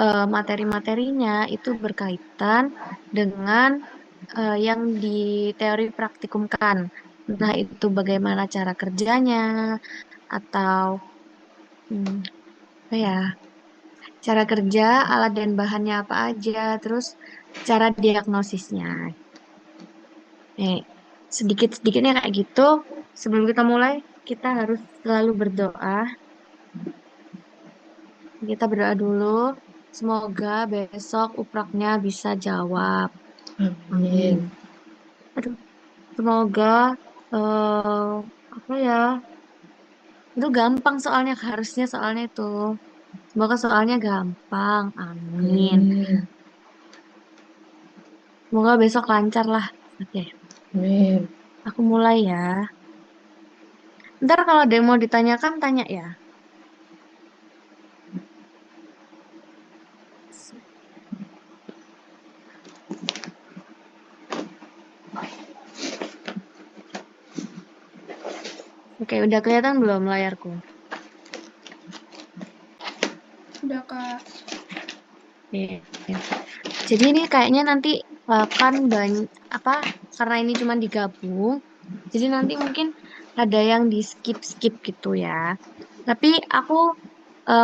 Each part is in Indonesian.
materi-materinya itu berkaitan dengan yang di teori praktikumkan. Entah itu bagaimana cara kerjanya, atau hmm, apa ya, cara kerja, alat dan bahannya apa aja, terus cara diagnosisnya. Nih, sedikit-sedikitnya kayak gitu. Sebelum kita mulai, kita harus selalu berdoa. Kita berdoa dulu. Semoga besok upraknya bisa jawab. Amin. Amin. Aduh, semoga eh apa ya? Itu gampang soalnya, harusnya soalnya itu. Semoga soalnya gampang. Amin. Amin. Semoga besok lancar lah. Oke, Amin. aku mulai ya. Ntar kalau ada yang mau ditanyakan, tanya ya. Oke, udah kelihatan belum layarku? Udah, Kak. Oke. Jadi ini kayaknya nanti akan banyak apa? Karena ini cuma digabung, jadi nanti mungkin ada yang di skip-skip gitu ya. Tapi aku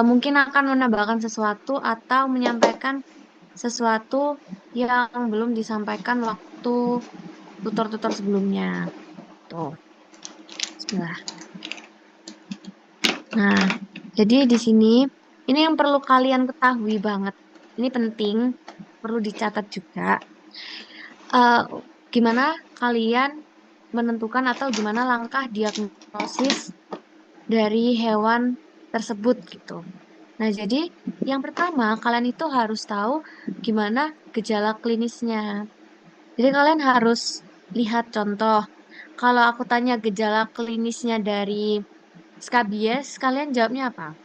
mungkin akan menambahkan sesuatu atau menyampaikan sesuatu yang belum disampaikan waktu tutor-tutor sebelumnya. Tuh, Bismillah. Nah, jadi di sini ini yang perlu kalian ketahui banget. Ini penting, perlu dicatat juga. Eh, Gimana kalian menentukan atau gimana langkah diagnosis dari hewan tersebut gitu. Nah, jadi yang pertama kalian itu harus tahu gimana gejala klinisnya. Jadi kalian harus lihat contoh. Kalau aku tanya gejala klinisnya dari skabies, kalian jawabnya apa?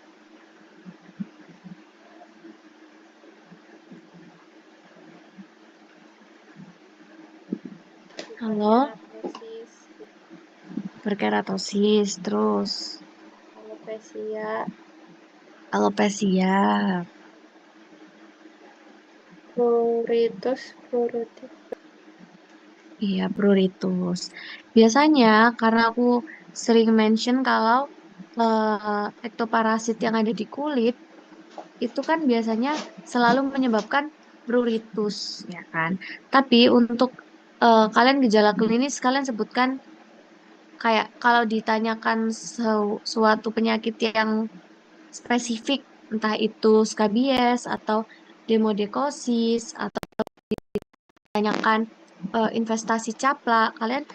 Halo, Hiperkeratosis, berkeratosis, terus alopecia, alopecia, pruritus, pruritus. iya pruritus. Biasanya karena aku sering mention kalau ektoparasit yang ada di kulit itu kan biasanya selalu menyebabkan pruritus, ya kan? Tapi untuk kalian gejala klinis, kalian sebutkan kayak kalau ditanyakan suatu penyakit yang spesifik, entah itu skabies atau demodekosis atau ditanyakan investasi capla, kalian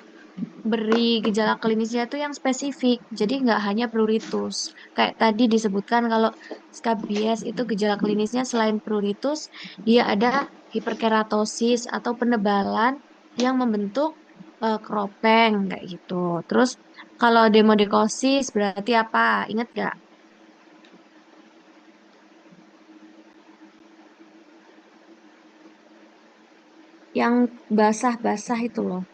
beri gejala klinisnya itu yang spesifik. Jadi nggak hanya pruritus. Kayak tadi disebutkan kalau skabies itu gejala klinisnya selain pruritus, dia ada hiperkeratosis atau penebalan yang membentuk keropeng kayak gitu. Terus kalau demodekosis berarti apa? Ingat nggak? Yang basah-basah itu loh.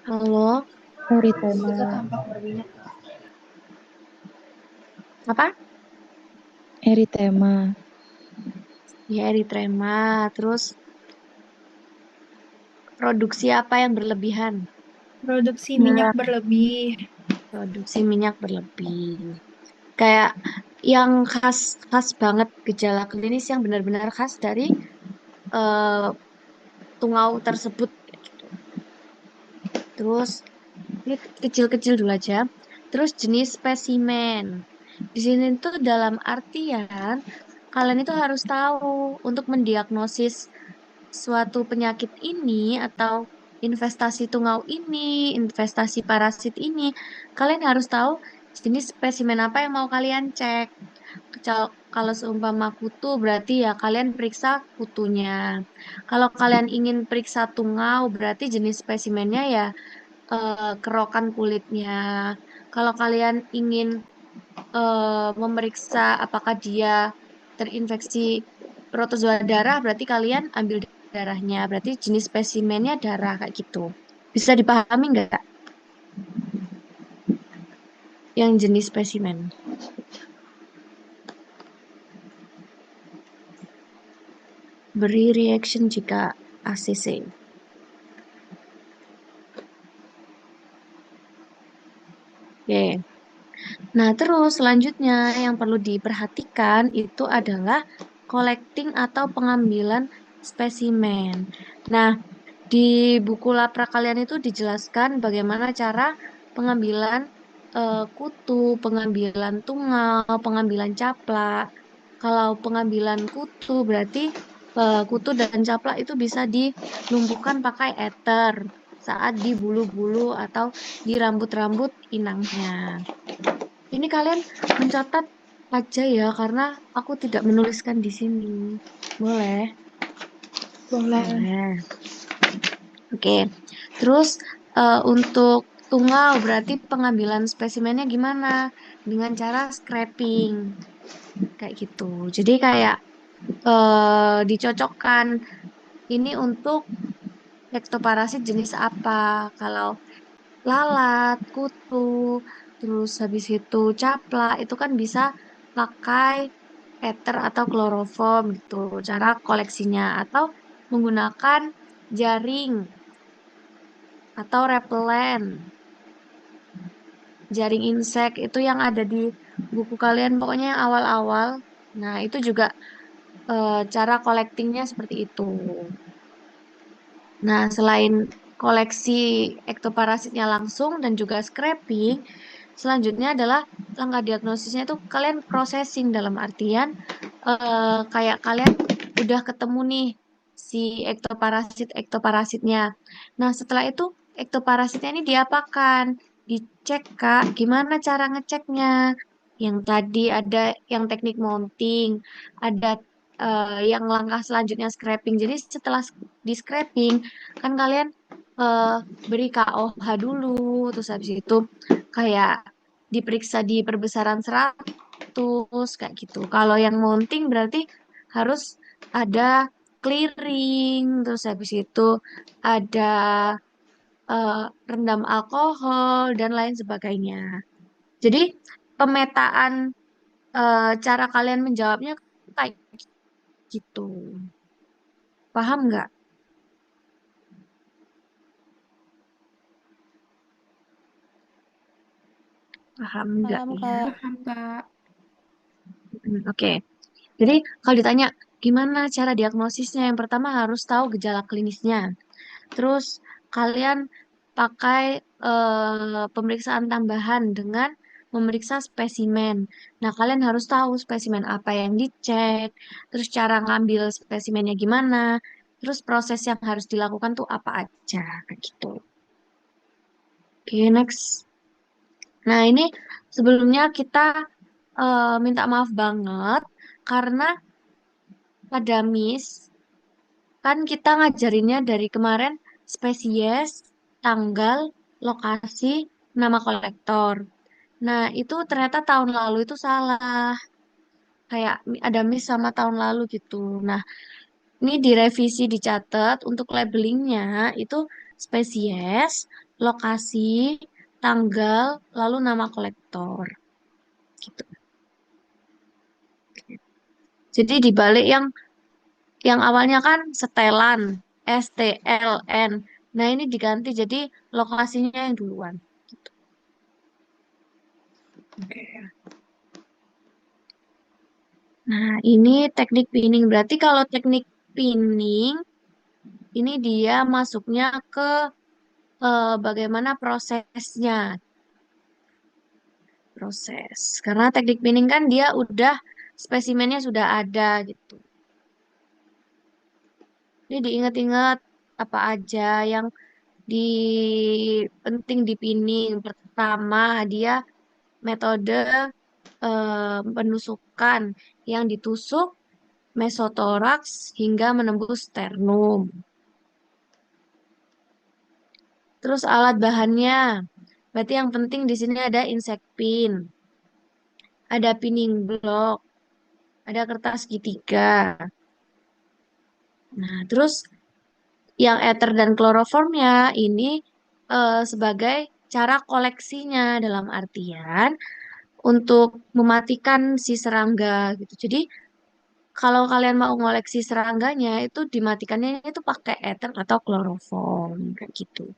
Halo, Itu Eritema. tampak berminyak. apa? Eritema. Ya, eritrema. Terus produksi apa yang berlebihan? Produksi minyak Ya. berlebih. Produksi minyak berlebih. Kayak yang khas khas banget gejala klinis yang benar-benar khas dari eh, tungau tersebut gitu. Terus ini kecil-kecil dulu aja. Terus jenis spesimen. Di sini tuh dalam artian kalian itu harus tahu untuk mendiagnosis suatu penyakit ini atau investasi tungau ini, investasi parasit ini, kalian harus tahu jenis spesimen apa yang mau kalian cek. Kalau seumpama kutu berarti ya kalian periksa kutunya. Kalau kalian ingin periksa tungau berarti jenis spesimennya ya kerokan kulitnya. Kalau kalian ingin memeriksa apakah dia terinfeksi protozoa darah, berarti kalian ambil darahnya. Berarti jenis spesimennya darah kayak gitu. Bisa dipahami nggak yang jenis spesimen? Beri reaction jika ACC. Oke. Nah, terus selanjutnya yang perlu diperhatikan itu adalah collecting atau pengambilan spesimen. Nah, di buku lapra kalian itu dijelaskan bagaimana cara pengambilan kutu, pengambilan tungau, pengambilan caplak. Kalau pengambilan kutu berarti kutu dan caplak itu bisa dilumpuhkan pakai ether saat di bulu-bulu atau di rambut-rambut inangnya. Ini kalian mencatat aja ya, karena aku tidak menuliskan di sini. Boleh? Boleh. Boleh. Oke. Terus untuk tungau berarti pengambilan spesimennya gimana? Dengan cara scraping. Kayak gitu. Jadi kayak dicocokkan ini untuk ektoparasit jenis apa. Kalau lalat, kutu, terus habis itu caplak, itu kan bisa pakai ether atau kloroform gitu, cara koleksinya. Atau menggunakan jaring atau repelen, jaring insek itu yang ada di buku kalian, pokoknya yang awal-awal. Nah, itu juga cara collectingnya seperti itu. Nah, selain koleksi ektoparasitnya langsung dan juga scraping, selanjutnya adalah langkah diagnosisnya itu kalian processing dalam artian kayak kalian udah ketemu nih si ektoparasitnya. Nah, setelah itu ektoparasitnya ini diapakan? Dicek Kak, gimana cara ngeceknya? Yang tadi ada yang teknik mounting, ada yang langkah selanjutnya scraping. Jadi setelah di scraping kan kalian eh, beri KOH dulu, terus habis itu kayak diperiksa di perbesaran 100 kayak gitu. Kalau yang mounting berarti harus ada clearing, terus habis itu ada rendam alkohol dan lain sebagainya. Jadi pemetaan cara kalian menjawabnya kayak gitu. Paham nggak? Paham nggak Paham, ya? Kak. Paham, Kak. Oke. Jadi kalau ditanya gimana cara diagnosisnya, yang pertama harus tahu gejala klinisnya. Terus kalian pakai pemeriksaan tambahan dengan memeriksa spesimen. Nah, kalian harus tahu spesimen apa yang dicek, terus cara ngambil spesimennya gimana, terus proses yang harus dilakukan tuh apa aja, kayak gitu. Oke, next. Nah, ini sebelumnya kita minta maaf banget karena pada Miss kan kita ngajarinnya dari kemarin spesies, tanggal, lokasi, nama kolektor. Nah, itu ternyata tahun lalu itu salah. Kayak ada miss sama tahun lalu gitu. Nah, ini direvisi, dicatat untuk labelingnya itu spesies, lokasi, tanggal, lalu nama kolektor. Gitu. Jadi dibalik yang awalnya kan setelan, STLN. Nah, ini diganti jadi lokasinya yang duluan. Gitu. Oke. Nah, ini teknik pinning. Berarti kalau teknik pinning, ini dia masuknya ke bagaimana prosesnya. Proses. Karena teknik pinning kan dia udah spesimennya sudah ada gitu. Ini diingat-ingat apa aja yang di penting di pinning. Pertama, dia metode penusukan yang ditusuk mesotoraks hingga menembus sternum. Terus alat bahannya. Berarti yang penting di sini ada insect pin, ada pinning block, ada kertas segitiga. Nah, terus yang ether dan kloroformnya ini sebagai cara koleksinya dalam artian untuk mematikan si serangga gitu. Jadi kalau kalian mau ngoleksi serangganya itu dimatikannya itu pakai ether atau kloroform kayak gitu.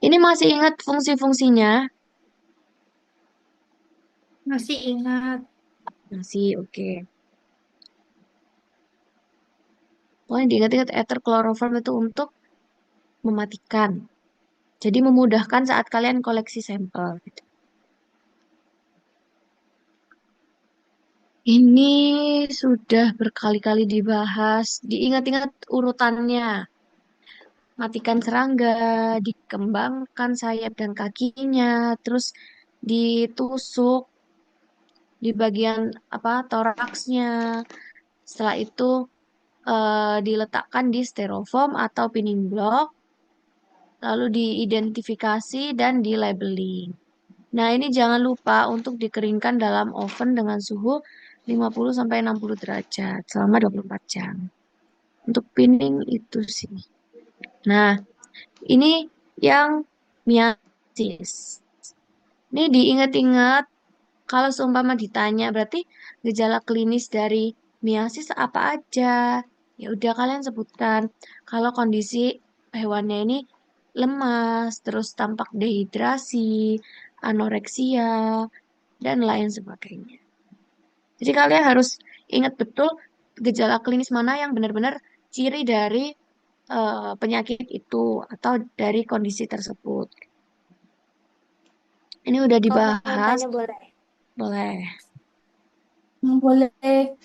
Ini masih ingat fungsi-fungsinya? Masih ingat. Masih, oke. Pokoknya diingat-ingat ether kloroform itu untuk mematikan. Jadi memudahkan saat kalian koleksi sampel gitu. Ini sudah berkali-kali dibahas. Diingat-ingat urutannya. Matikan serangga, dikembangkan sayap dan kakinya, terus ditusuk di bagian apa toraksnya. Setelah itu diletakkan di styrofoam atau pinning block, lalu diidentifikasi dan di labeling. Nah, ini jangan lupa untuk dikeringkan dalam oven dengan suhu 50-60 derajat selama 24 jam. Untuk pinning itu sih. Nah, ini yang miasis. Ini diingat-ingat kalau seumpama ditanya berarti gejala klinis dari miasis apa aja? Ya udah kalian sebutkan. Kalau kondisi hewannya ini lemas, terus tampak dehidrasi, anoreksia, dan lain sebagainya. Jadi kalian harus ingat betul gejala klinis mana yang benar-benar ciri dari penyakit itu atau dari kondisi tersebut. Ini udah Kok mau dibahas, tanya boleh? boleh. Boleh.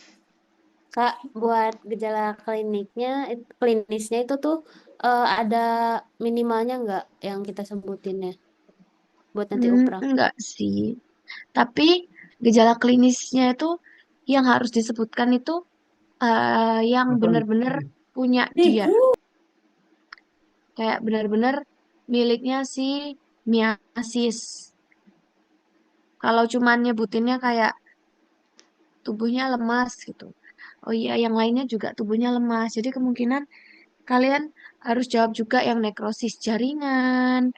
Kak, buat gejala klinisnya itu tuh ada minimalnya nggak yang kita sebutinnya buat nanti UPRA? Enggak sih. Tapi gejala klinisnya itu yang harus disebutkan itu yang benar-benar punya dia. Kayak benar-benar miliknya si miasis. Kalau cuman nyebutinnya kayak tubuhnya lemas gitu. Oh iya, yang lainnya juga tubuhnya lemas. Jadi kemungkinan kalian harus jawab juga yang nekrosis jaringan,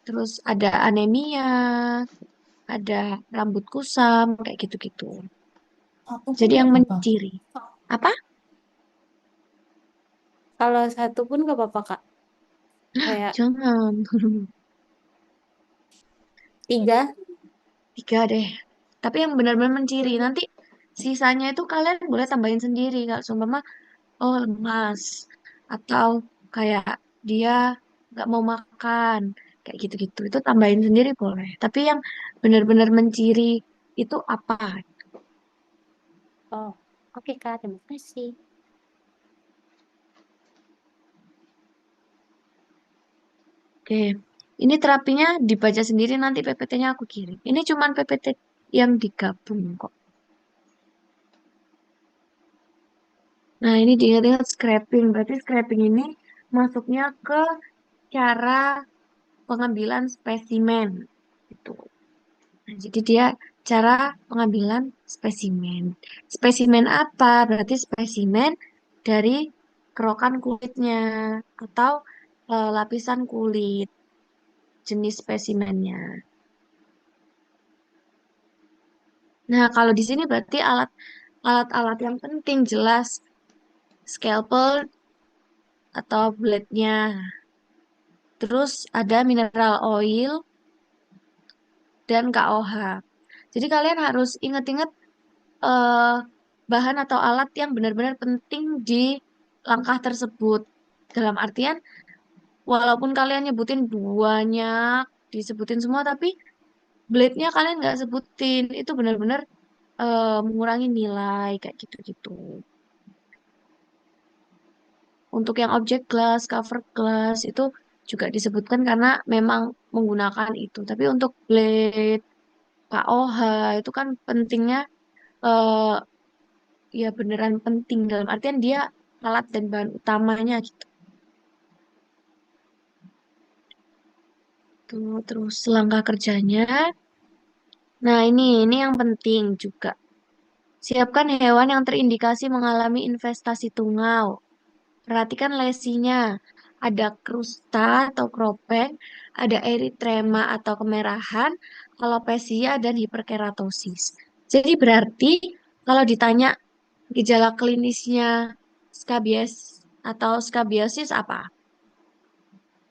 terus ada anemia, ada rambut kusam, kayak gitu-gitu. Aku pun Jadi nggak yang apa-apa. menciri. Apa? Kalau satu pun nggak apa-apa, Kak. Kayak Jangan. 3. Tiga deh. Tapi yang benar-benar menciri. Nanti sisanya itu kalian boleh tambahin sendiri. Kalau seumpama, oh lemas. Atau kayak dia nggak mau makan. Kayak gitu-gitu. Itu tambahin sendiri boleh. Tapi yang benar-benar menciri itu apa? Oh, oke Kak, terima kasih. Oke. Ini terapinya dibaca sendiri nanti PPT-nya aku kirim. Ini cuman PPT yang digabung kok. Nah, ini diingat-ingat scraping. Berarti scraping ini masuknya ke cara pengambilan spesimen. Itu. Nah, jadi dia cara pengambilan spesimen. Spesimen apa? Berarti spesimen dari kerokan kulitnya atau lapisan kulit jenis spesimennya. Nah, kalau di sini berarti alat-alat yang penting jelas scalpel atau blade-nya. Terus ada mineral oil dan KOH. Jadi kalian harus ingat-ingat eh, bahan atau alat yang benar-benar penting di langkah tersebut. Dalam artian, walaupun kalian nyebutin banyak, disebutin semua, tapi blade-nya kalian nggak sebutin. Itu benar-benar mengurangi nilai kayak gitu-gitu. Untuk yang objek glass, cover glass itu juga disebutkan karena memang menggunakan itu. Tapi untuk blade, KOH itu kan pentingnya eh, ya beneran penting dalam artian dia alat dan bahan utamanya gitu. Tuh, terus langkah kerjanya. Nah, ini yang penting juga. Siapkan hewan yang terindikasi mengalami investasi tungau. Perhatikan lesinya. Ada krusta atau kropeng, ada eritrema atau kemerahan, alopecia dan hiperkeratosis. Jadi berarti kalau ditanya Gejala klinisnya skabies atau skabiosis apa?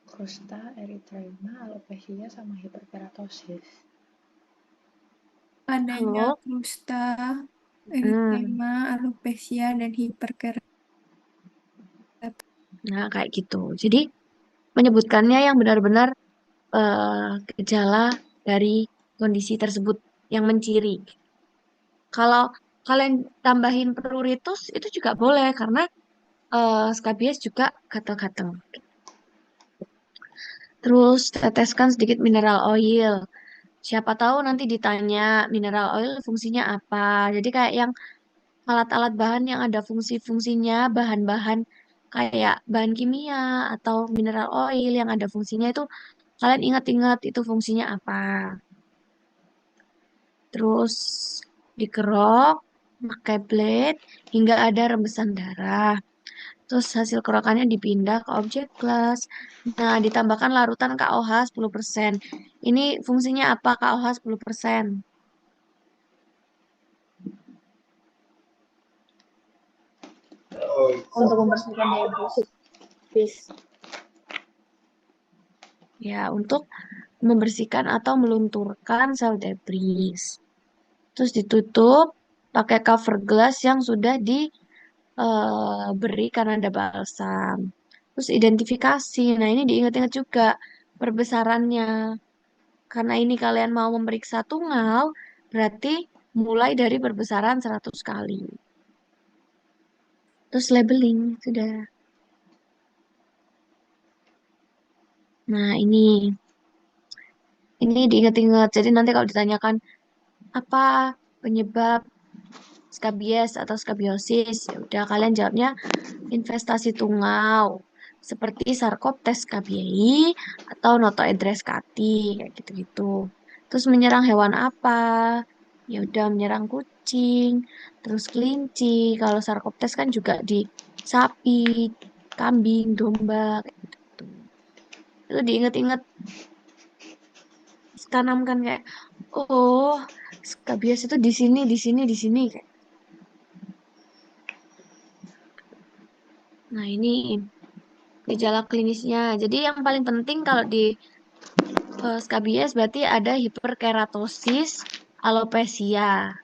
Kusta, eritema, alopecia, sama hiperkeratosis. Adanya Halo? kusta, Hmm. eritema, alopecia, dan hiperkeratosis. Nah, kayak gitu. Jadi, menyebutkannya yang benar-benar gejala dari kondisi tersebut yang menciri. Kalau kalian tambahin pruritus itu juga boleh karena skabies juga gatal-gatal. Terus teteskan sedikit mineral oil. Siapa tahu nanti ditanya mineral oil fungsinya apa. Jadi kayak yang alat-alat bahan yang ada fungsi-fungsinya, bahan-bahan kayak bahan kimia atau mineral oil yang ada fungsinya itu kalian ingat-ingat itu fungsinya apa. Terus dikerok pakai blade hingga ada rembesan darah. Terus hasil kerokannya dipindah ke objek glass. Nah, ditambahkan larutan KOH 10%. Ini fungsinya apa KOH 10%? Untuk membersihkan debris. Ya, untuk membersihkan atau melunturkan sel debris. Terus ditutup pakai cover glass yang sudah diberi karena ada balsam. Terus identifikasi. Nah, ini diingat-ingat juga perbesarannya. Karena ini kalian mau memeriksa tungau, berarti mulai dari perbesaran 100 kali. Terus labeling, sudah. Nah, ini diingat-ingat. Jadi nanti kalau ditanyakan apa penyebab skabies atau skabiosis, ya udah kalian jawabnya investasi tungau seperti Sarcoptes scabiei atau Notoedres cati kayak gitu-gitu. Terus menyerang hewan apa? Ya udah menyerang kucing, terus kelinci. Kalau Sarcoptes kan juga di sapi, kambing, domba kayak gitu. Itu diingat-ingat, tanamkan kayak oh, skabies itu di sini, di sini, di sini kayak. Nah, ini gejala klinisnya. Jadi yang paling penting kalau di skabies berarti ada hiperkeratosis, alopecia.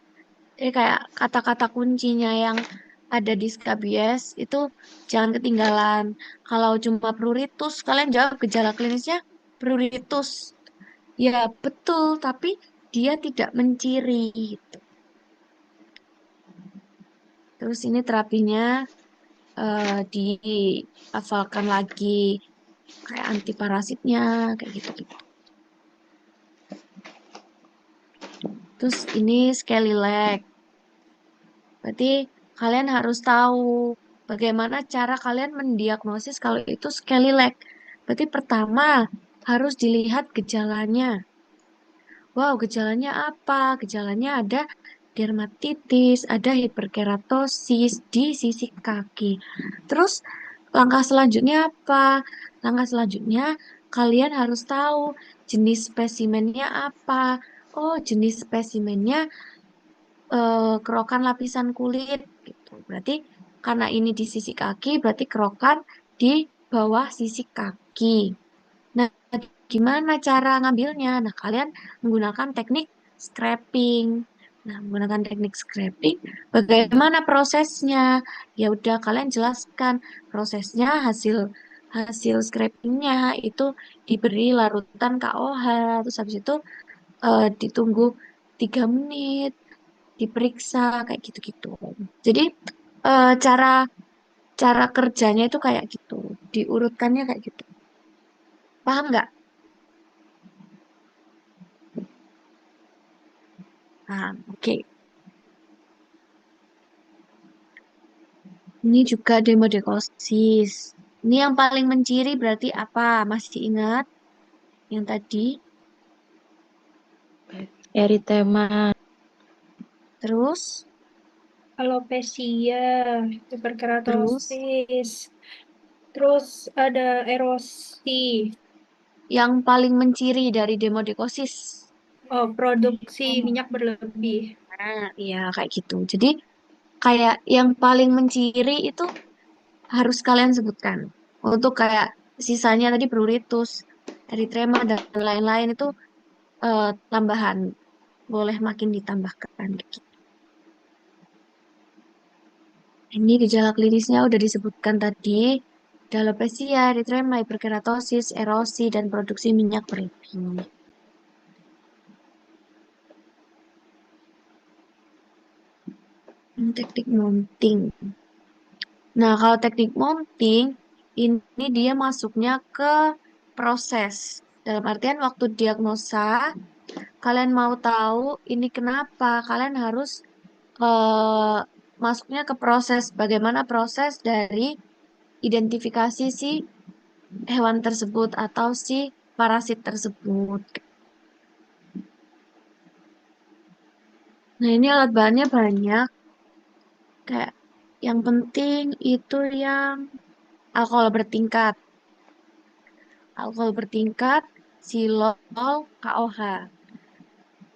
Jadi kayak kata-kata kuncinya yang ada di skabies itu jangan ketinggalan. Kalau cuma pruritus, kalian jawab gejala klinisnya pruritus. Ya betul, tapi dia tidak menciri gitu. Terus ini terapinya dihafalkan lagi kayak antiparasitnya kayak gitu-gitu. Terus ini scaly leg. Berarti kalian harus tahu bagaimana cara kalian mendiagnosis kalau itu scaly leg. Berarti pertama harus dilihat gejalanya. Wow, gejalanya apa? Gejalanya ada dermatitis, ada hiperkeratosis di sisi kaki. Terus langkah selanjutnya apa? Langkah selanjutnya kalian harus tahu jenis spesimennya apa. Oh, jenis spesimennya kerokan lapisan kulit gitu. Berarti karena ini di sisi kaki, berarti kerokan di bawah sisi kaki. Nah, gimana cara ngambilnya? Nah, kalian menggunakan teknik scraping. Nah, menggunakan teknik scraping, bagaimana prosesnya? Ya udah, kalian jelaskan prosesnya hasil hasil scrapingnya itu diberi larutan KOH, terus habis itu ditunggu 3 menit, diperiksa kayak gitu-gitu. Jadi cara cara kerjanya itu kayak gitu, diurutkannya kayak gitu. Paham nggak? Paham. Oke. Ini juga demodekosis. Ini yang paling menciri berarti apa? Masih ingat yang tadi? Eritema, Terus, Alopecia, terus hiperkeratosis. Terus ada erosi. yang paling menciri dari demodekosis. Oh, produksi minyak berlebih. Nah, iya kayak gitu. Jadi kayak yang paling menciri itu harus kalian sebutkan. Untuk kayak sisanya tadi pruritus, eritrema dan lain-lain itu tambahan, boleh makin ditambahkan gitu. Ini gejala klinisnya udah disebutkan tadi. Ada alopecia, eritrema, hiperkeratosis, erosi, dan produksi minyak berlebih. Teknik mounting. Nah, kalau teknik mounting, ini dia masuknya ke proses. Dalam artian waktu diagnosa, kalian mau tahu ini kenapa, kalian harus eh, masuknya ke proses. Bagaimana proses dari identifikasi si hewan tersebut atau si parasit tersebut. Nah, ini alat bahannya banyak. Kayak yang penting itu yang alkohol bertingkat. Alkohol bertingkat, silol, KOH.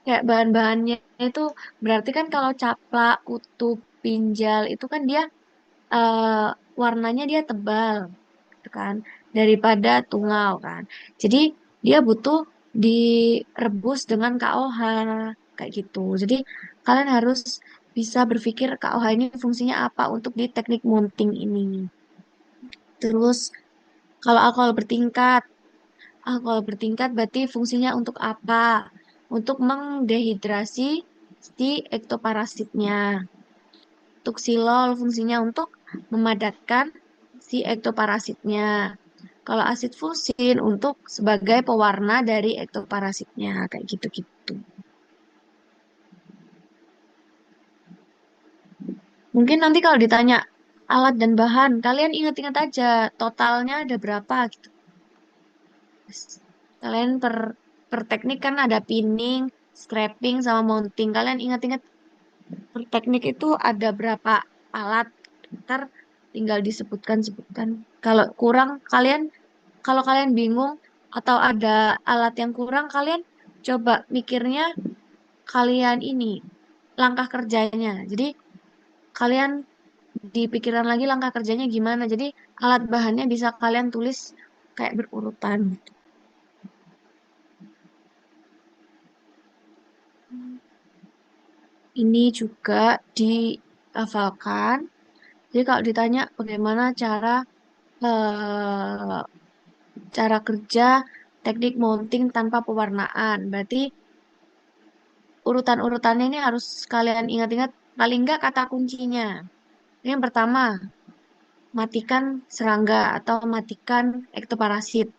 Kayak bahan-bahannya itu berarti kan kalau caplak, kutub, pinjal itu kan dia eh, warnanya dia tebal, gitu kan, daripada tungau kan. Jadi dia butuh direbus dengan KOH kayak gitu. Jadi kalian harus bisa berpikir KOH ini fungsinya apa untuk di teknik mounting ini. Terus kalau alkohol bertingkat berarti fungsinya untuk apa? Untuk mengdehidrasi si ektoparasitnya. Untuk silol fungsinya untuk memadatkan si ektoparasitnya. Kalau asid fusin untuk sebagai pewarna dari ektoparasitnya, kayak gitu-gitu. Mungkin nanti kalau ditanya alat dan bahan, kalian ingat-ingat aja totalnya ada berapa gitu. Kalian per teknik kan ada pinning, scraping, sama mounting. Kalian ingat-ingat per teknik itu ada berapa alat. Ntar tinggal disebutkan-sebutkan. Kalau kurang, kalau kalian bingung atau ada alat yang kurang, kalian coba mikirnya kalian ini langkah kerjanya. Jadi kalian dipikiran lagi langkah kerjanya gimana. Jadi alat bahannya bisa kalian tulis kayak berurutan. Ini juga dihafalkan. Jadi kalau ditanya bagaimana eh, cara kerja teknik mounting tanpa pewarnaan, berarti urutan-urutannya ini harus kalian ingat-ingat paling nggak kata kuncinya. Yang pertama, matikan serangga atau matikan ektoparasit.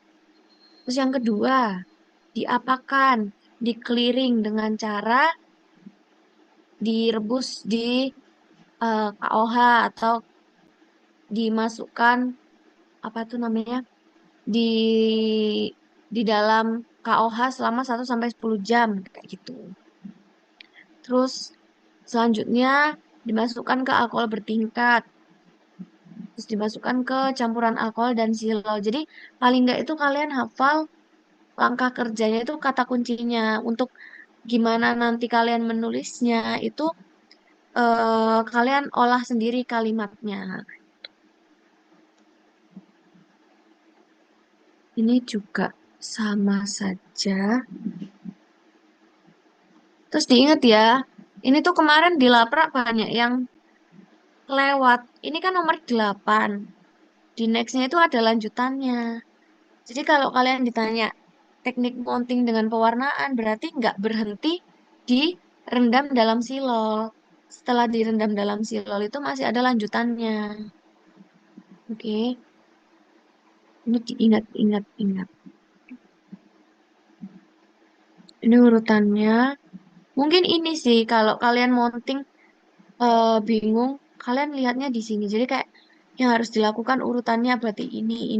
Terus yang kedua, diapakan? Di-clearing dengan cara direbus di KOH atau dimasukkan apa tuh namanya? di di dalam KOH selama 1 sampai 10 jam kayak gitu. Terus selanjutnya dimasukkan ke alkohol bertingkat. Terus dimasukkan ke campuran alkohol dan silol. Jadi paling nggak itu kalian hafal langkah kerjanya itu kata kuncinya. Untuk gimana nanti kalian menulisnya itu kalian olah sendiri kalimatnya. Ini juga sama saja. Terus diingat ya, ini tuh kemarin di Laprak banyak yang lewat. Ini kan nomor 8. Di nextnya itu ada lanjutannya. Jadi kalau kalian ditanya teknik mounting dengan pewarnaan, berarti nggak berhenti di rendam dalam silol. Setelah direndam dalam silol itu masih ada lanjutannya. Oke, ini diingat, ingat, ingat. Ini urutannya. Mungkin ini sih kalau kalian mounting bingung, kalian lihatnya di sini. Jadi kayak yang harus dilakukan urutannya berarti ini.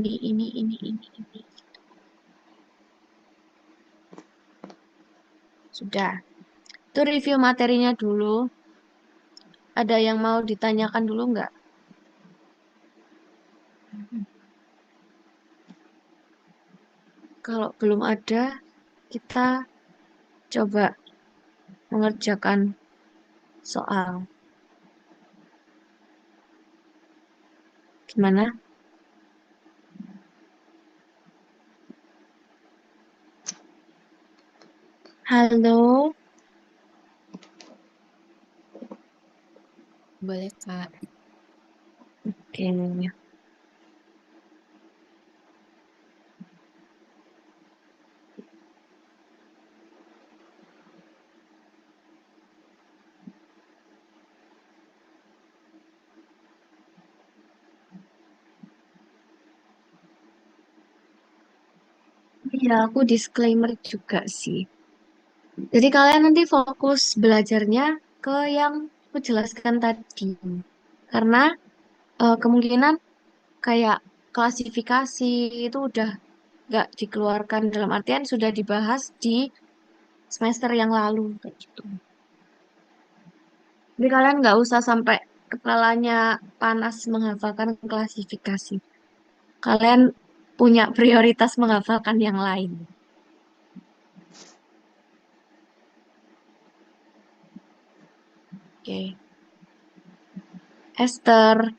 Sudah. Itu review materinya dulu. Ada yang mau ditanyakan dulu nggak? Kalau belum ada, kita coba mengerjakan soal. Gimana? Halo? Boleh, Kak. Oke. Ya, aku disclaimer juga sih. Jadi kalian nanti fokus belajarnya ke yang aku jelaskan tadi. Karena kemungkinan kayak klasifikasi itu udah nggak dikeluarkan, dalam artian sudah dibahas di semester yang lalu kayak gitu. Jadi kalian nggak usah sampai kepalanya panas menghafalkan klasifikasi. Kalian punya prioritas menghafalkan yang lain. Oke. Esther,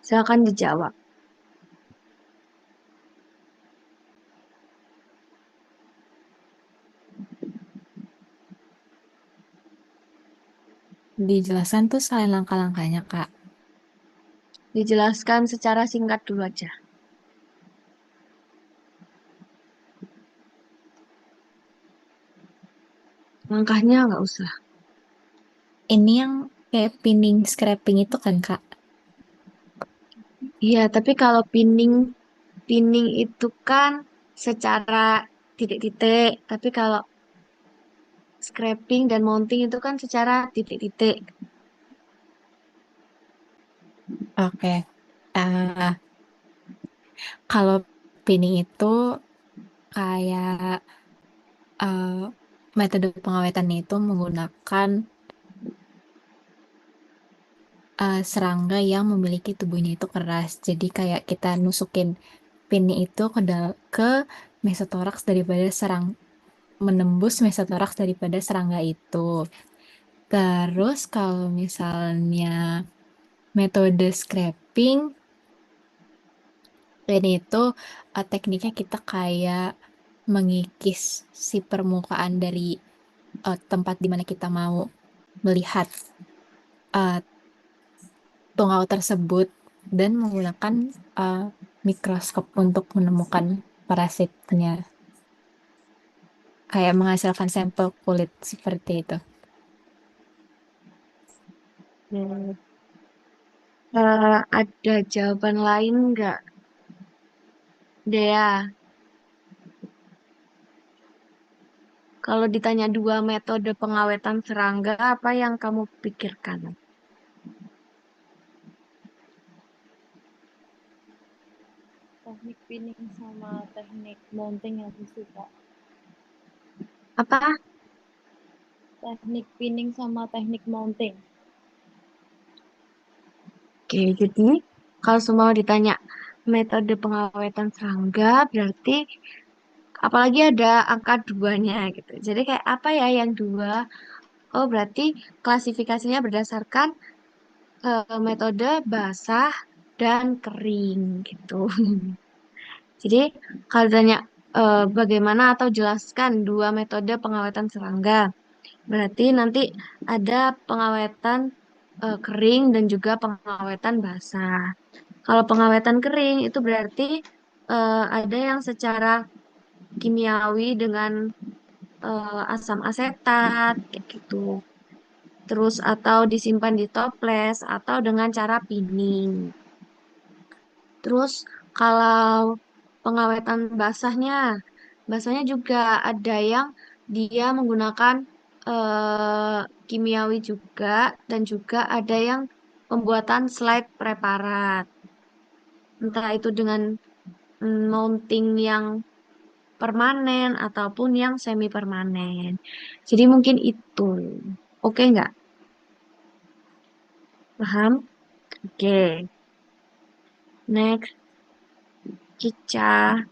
silakan dijawab. Dijelaskan tuh selain langkah-langkahnya, Kak. Dijelaskan secara singkat dulu aja. Langkahnya nggak usah. Ini yang kayak pinning scraping itu kan, Kak? Iya, tapi kalau pinning, pinning itu kan secara titik-titik. Tapi kalau scraping dan mounting itu kan secara titik-titik. Oke. Eh, kalau pinning itu kayak eh, metode pengawetannya itu menggunakan serangga yang memiliki tubuhnya itu keras. Jadi kayak kita nusukin pinnya itu ke mesotoraks daripada menembus mesotoraks daripada serangga itu. Terus kalau misalnya metode scraping ini itu tekniknya kita kayak mengikis si permukaan dari tempat di mana kita mau melihat eh, tungau tersebut dan menggunakan eh, mikroskop untuk menemukan parasitnya, kayak menghasilkan sampel kulit seperti itu. Hmm. Ada jawaban lain nggak, Dea? Kalau ditanya dua metode pengawetan serangga, apa yang kamu pikirkan? Teknik pinning sama teknik mounting yang suka. Apa? Teknik pinning sama teknik mounting. Oke, jadi kalau semua ditanya metode pengawetan serangga, berarti apalagi ada angka duanya gitu. Jadi kayak apa ya yang dua? Oh, berarti klasifikasinya berdasarkan metode basah dan kering gitu. Jadi kalau ditanya bagaimana atau jelaskan dua metode pengawetan serangga, berarti nanti ada pengawetan kering dan juga pengawetan basah. Kalau pengawetan kering itu berarti ada yang secara kimiawi dengan asam asetat kayak gitu. Terus atau disimpan di toples atau dengan cara pinning. Terus kalau pengawetan basahnya juga ada yang dia menggunakan kimiawi juga dan juga ada yang pembuatan slide preparat. Entah itu dengan mounting yang permanen ataupun yang semi permanen. Jadi mungkin itu. Oke nggak? Paham? Oke. Next, Cica.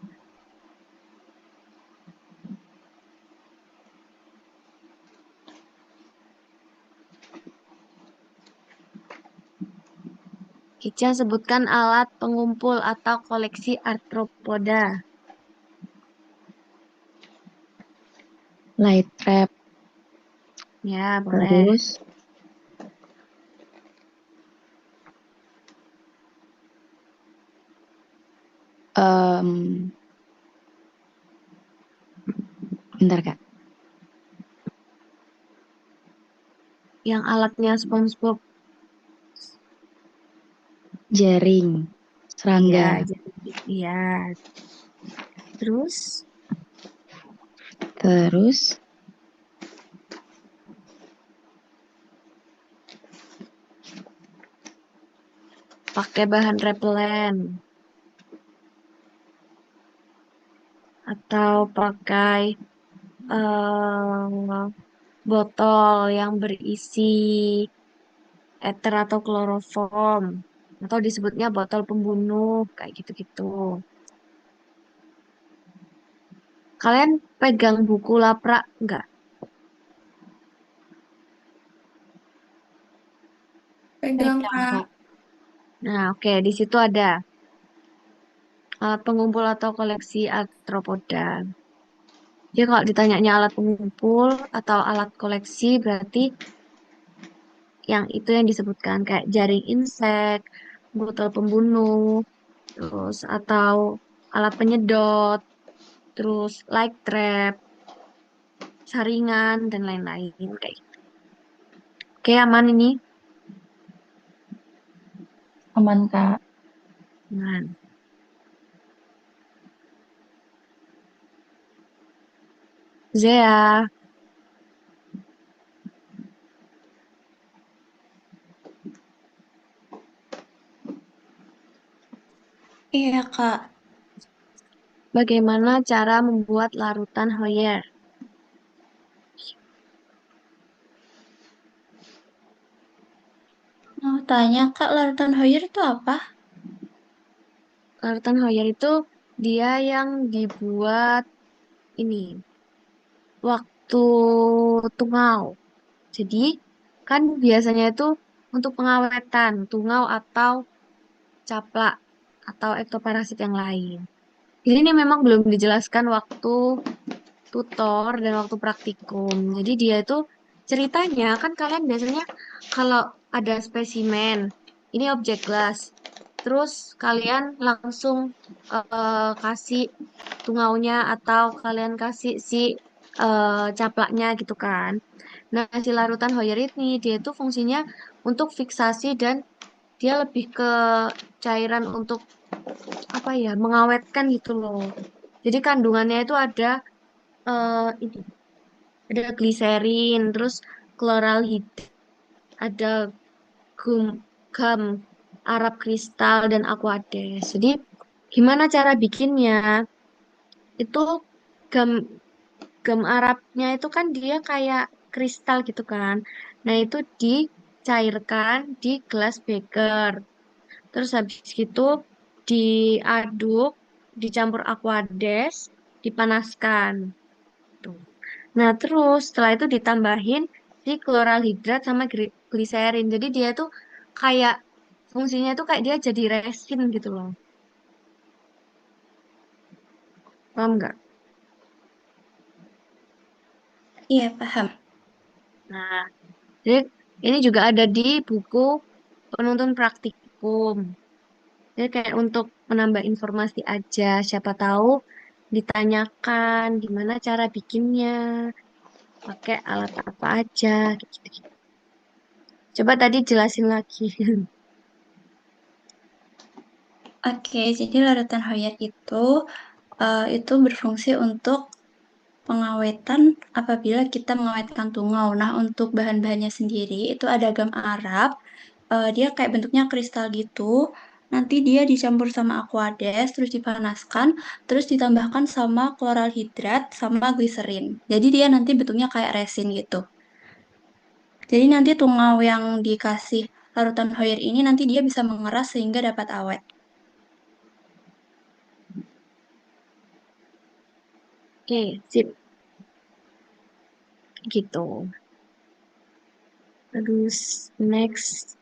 Ica, sebutkan alat pengumpul atau koleksi arthropoda. Light trap. Ya, boleh. Terus bentar Kak. Yang alatnya SpongeBob. Jaring. Serangga. Ya, jadi ya. Terus Terus pakai bahan repelen atau pakai botol yang berisi ether atau kloroform atau disebutnya botol pembunuh kayak gitu-gitu. Kalian pegang buku laprak enggak? Pegang, Pegang, Kak. Kak. Nah, oke, di situ ada alat pengumpul atau koleksi arthropoda. Jadi kalau ditanyanya alat pengumpul atau alat koleksi berarti yang itu yang disebutkan kayak jaring insek, botol pembunuh, terus atau alat penyedot, terus light trap, saringan dan lain-lain kayak gitu. Oke, aman ini. aman Kak. Aman. Zea, Iya, Kak. bagaimana cara membuat larutan Hoyer? Mau tanya, Kak, larutan Hoyer itu apa? Larutan Hoyer itu dia yang dibuat ini waktu tungau. Jadi kan biasanya itu untuk pengawetan tungau atau caplak atau ektoparasit yang lain. Ini memang belum dijelaskan waktu tutor dan waktu praktikum. Jadi dia itu ceritanya kan kalian biasanya kalau ada spesimen, ini objek glass. Terus kalian langsung kasih tungaunya atau kalian kasih si caplaknya gitu kan. Nah, si larutan Hoyer ini dia itu fungsinya untuk fiksasi dan dia lebih ke cairan untuk apa ya, mengawetkan gitu loh. Jadi kandungannya itu ada ini ada gliserin, terus kloraldehyde, ada gum, gam Arab kristal dan aquades. Jadi gimana cara bikinnya? Itu gam gam Arabnya itu kan dia kayak kristal gitu kan. Nah, itu dicairkan di gelas beker. Terus habis itu diaduk, dicampur aquades, dipanaskan. Tuh. Nah, terus setelah itu ditambahin si kloral hidrat sama gliserin. Jadi dia tuh kayak fungsinya tuh kayak dia jadi resin gitu loh. Paham nggak? Iya, paham. Nah, jadi ini juga ada di buku penuntun praktikum. Jadi kayak untuk menambah informasi aja, siapa tahu ditanyakan gimana cara bikinnya, pakai alat apa aja, gitu. Coba tadi jelasin lagi. Oke, jadi larutan Hoyer itu berfungsi untuk pengawetan apabila kita mengawetkan tungau. Nah, untuk bahan-bahannya sendiri itu ada gam Arab. Dia kayak bentuknya kristal gitu. Nanti dia dicampur sama aquades, terus dipanaskan, terus ditambahkan sama kloral hidrat sama gliserin. Jadi dia nanti bentuknya kayak resin gitu. Jadi nanti tungau yang dikasih larutan Hoyer ini nanti dia bisa mengeras sehingga dapat awet. Oke, sip. Gitu. Terus next.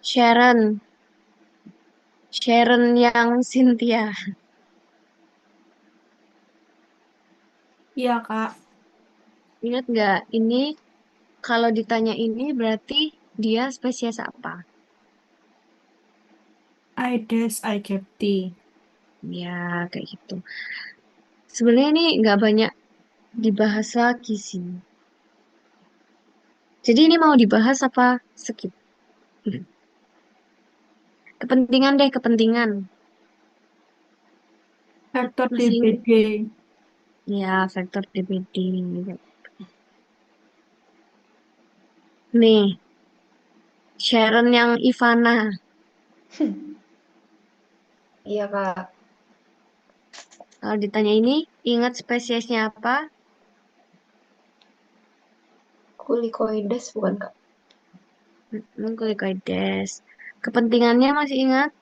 Sharon. Sharon yang Cynthia. Iya, Kak. Ingat nggak? Ini kalau ditanya ini berarti dia spesies apa? Aedes aegypti. Ya, kayak gitu. Sebenarnya ini nggak banyak dibahas lagi sih. Jadi ini mau dibahas apa skip? Kepentingan deh, kepentingan. Faktor Masih DBD. ya faktor DBD. Nih, Sharon yang Ivana. Iya, Kak. Kalau ditanya ini, ingat spesiesnya apa? Kulicoides bukan, Kak? Kulicoides. Kepentingannya masih ingat?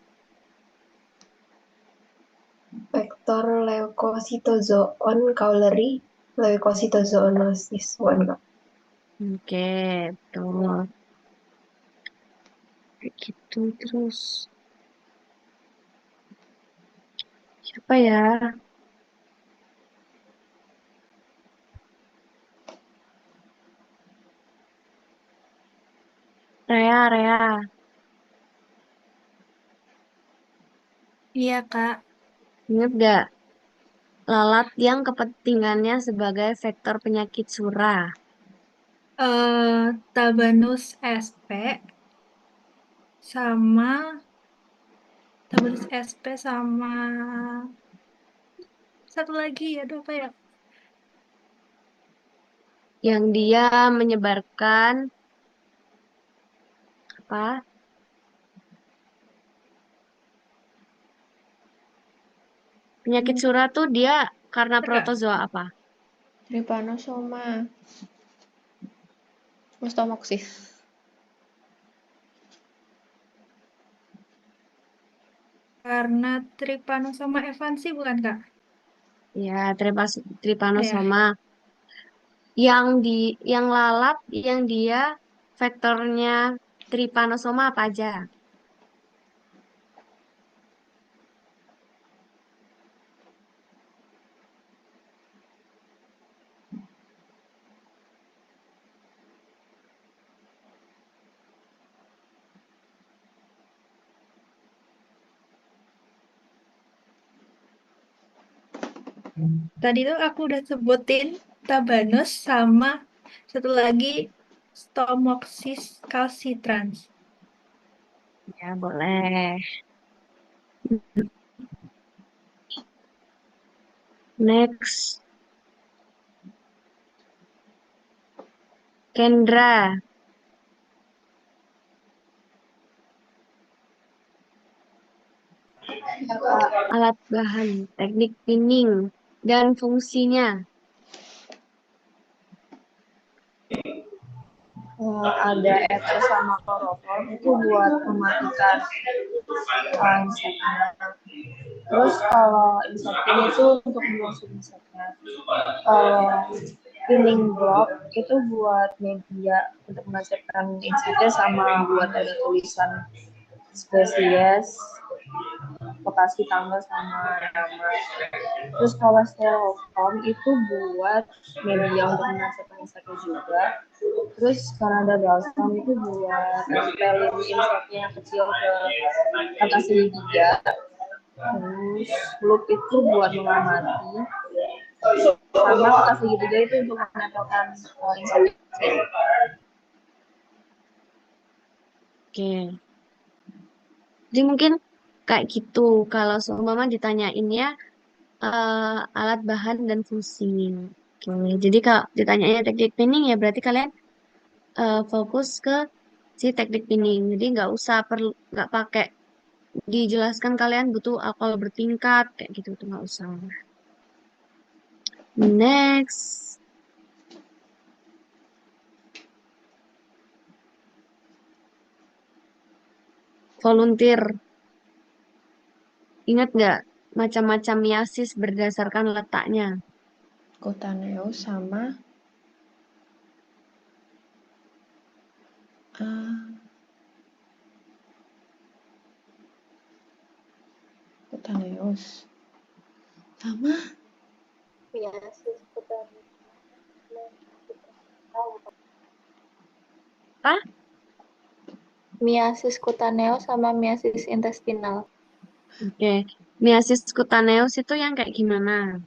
Vektor leukocytozoon cauleri leukocytozoonosis bukan, Kak? Oke, betul. Kayak gitu terus. Siapa ya? Rea. Iya, Kak. Ingat gak? Lalat yang kepentingannya sebagai vektor penyakit surah. Tabanus sp sama Tabanus sp sama satu lagi, aduh apa ya? Yang dia menyebarkan apa? Penyakit surah tuh dia karena Enggak. protozoa apa? Trypanosoma Mustomoksis. Karena Trypanosoma evansi bukan, Kak? Ya, Ya. trypanosoma. Yang lalat yang dia vektornya trypanosoma apa aja? Tadi tuh aku udah sebutin Tabanus sama satu lagi Stomoxys calcitrans. Ya, boleh. Next. Kendra. Ya, Kak. Alat bahan, teknik pinning, dan fungsinya. Ada ether sama kloroform itu buat mematikan inseknya. Terus kalau insektin itu untuk mengusir inseknya. Kalau pinning block itu buat media untuk menghasilkan inseknya sama buat ada tulisan spesies, lokasi tanggal sama nama. Terus kalau styrofoam itu buat media untuk menghasilkan inseknya juga. Terus karena ada balsam itu buat nempelin inseknya yang kecil ke atas segitiga. Terus loop itu buat mengamati. Sama atas segitiga itu untuk menempelkan inseknya. Oke. Jadi mungkin kayak gitu. Kalau seumpama ditanyainnya alat bahan dan fungsi. Oke. Jadi kalau ditanyanya teknik pinning ya berarti kalian fokus ke si teknik pinning. Jadi nggak pakai dijelaskan kalian butuh alkohol bertingkat kayak gitu tuh nggak usah. Next. Volunteer. Ingat nggak macam-macam meiosis berdasarkan letaknya? Cutaneous sama Cutaneus. Sama Miasis cutaneus. Apa? Miasis cutaneus sama miasis intestinal. Oke. Miasis cutaneus itu yang kayak gimana?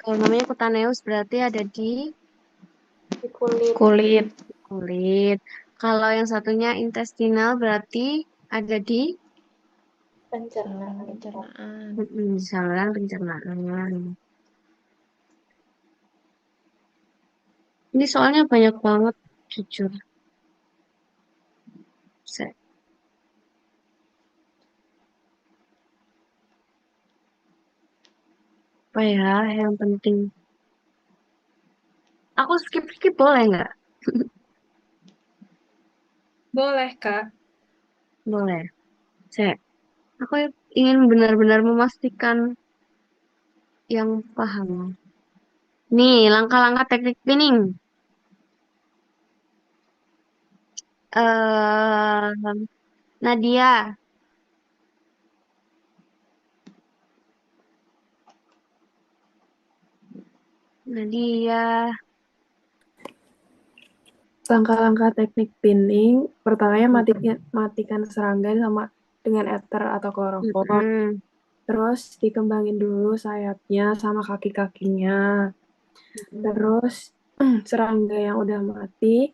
Kalau namanya cutaneus berarti ada di Di kulit. kulit, kulit. Kalau yang satunya intestinal berarti ada di Pencernaan. pencernaan. saluran pencernaan. Ini soalnya banyak banget, jujur. Se- Apa ya yang penting? Aku skip boleh nggak? Boleh, Kak. Boleh. Aku ingin benar-benar memastikan yang paham. Nih, langkah-langkah teknik pinning. Nadia, Nadia. Langkah-langkah teknik pinning, pertamanya matikan serangga sama dengan ether atau kloroform. Mm-mm. Terus dikembangin dulu sayapnya sama kaki-kakinya. Terus serangga yang udah mati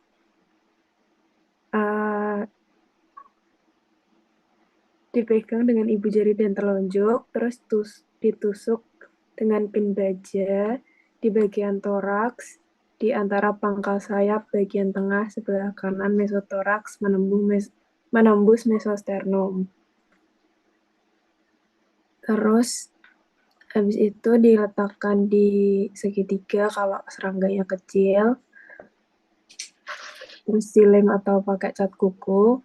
dipegang dengan ibu jari dan telunjuk, terus ditusuk dengan pin baja di bagian toraks, di antara pangkal sayap bagian tengah sebelah kanan mesotoraks menembus mesosternum. Terus habis itu diletakkan di segitiga kalau serangganya kecil. Terus dilem atau pakai cat kuku.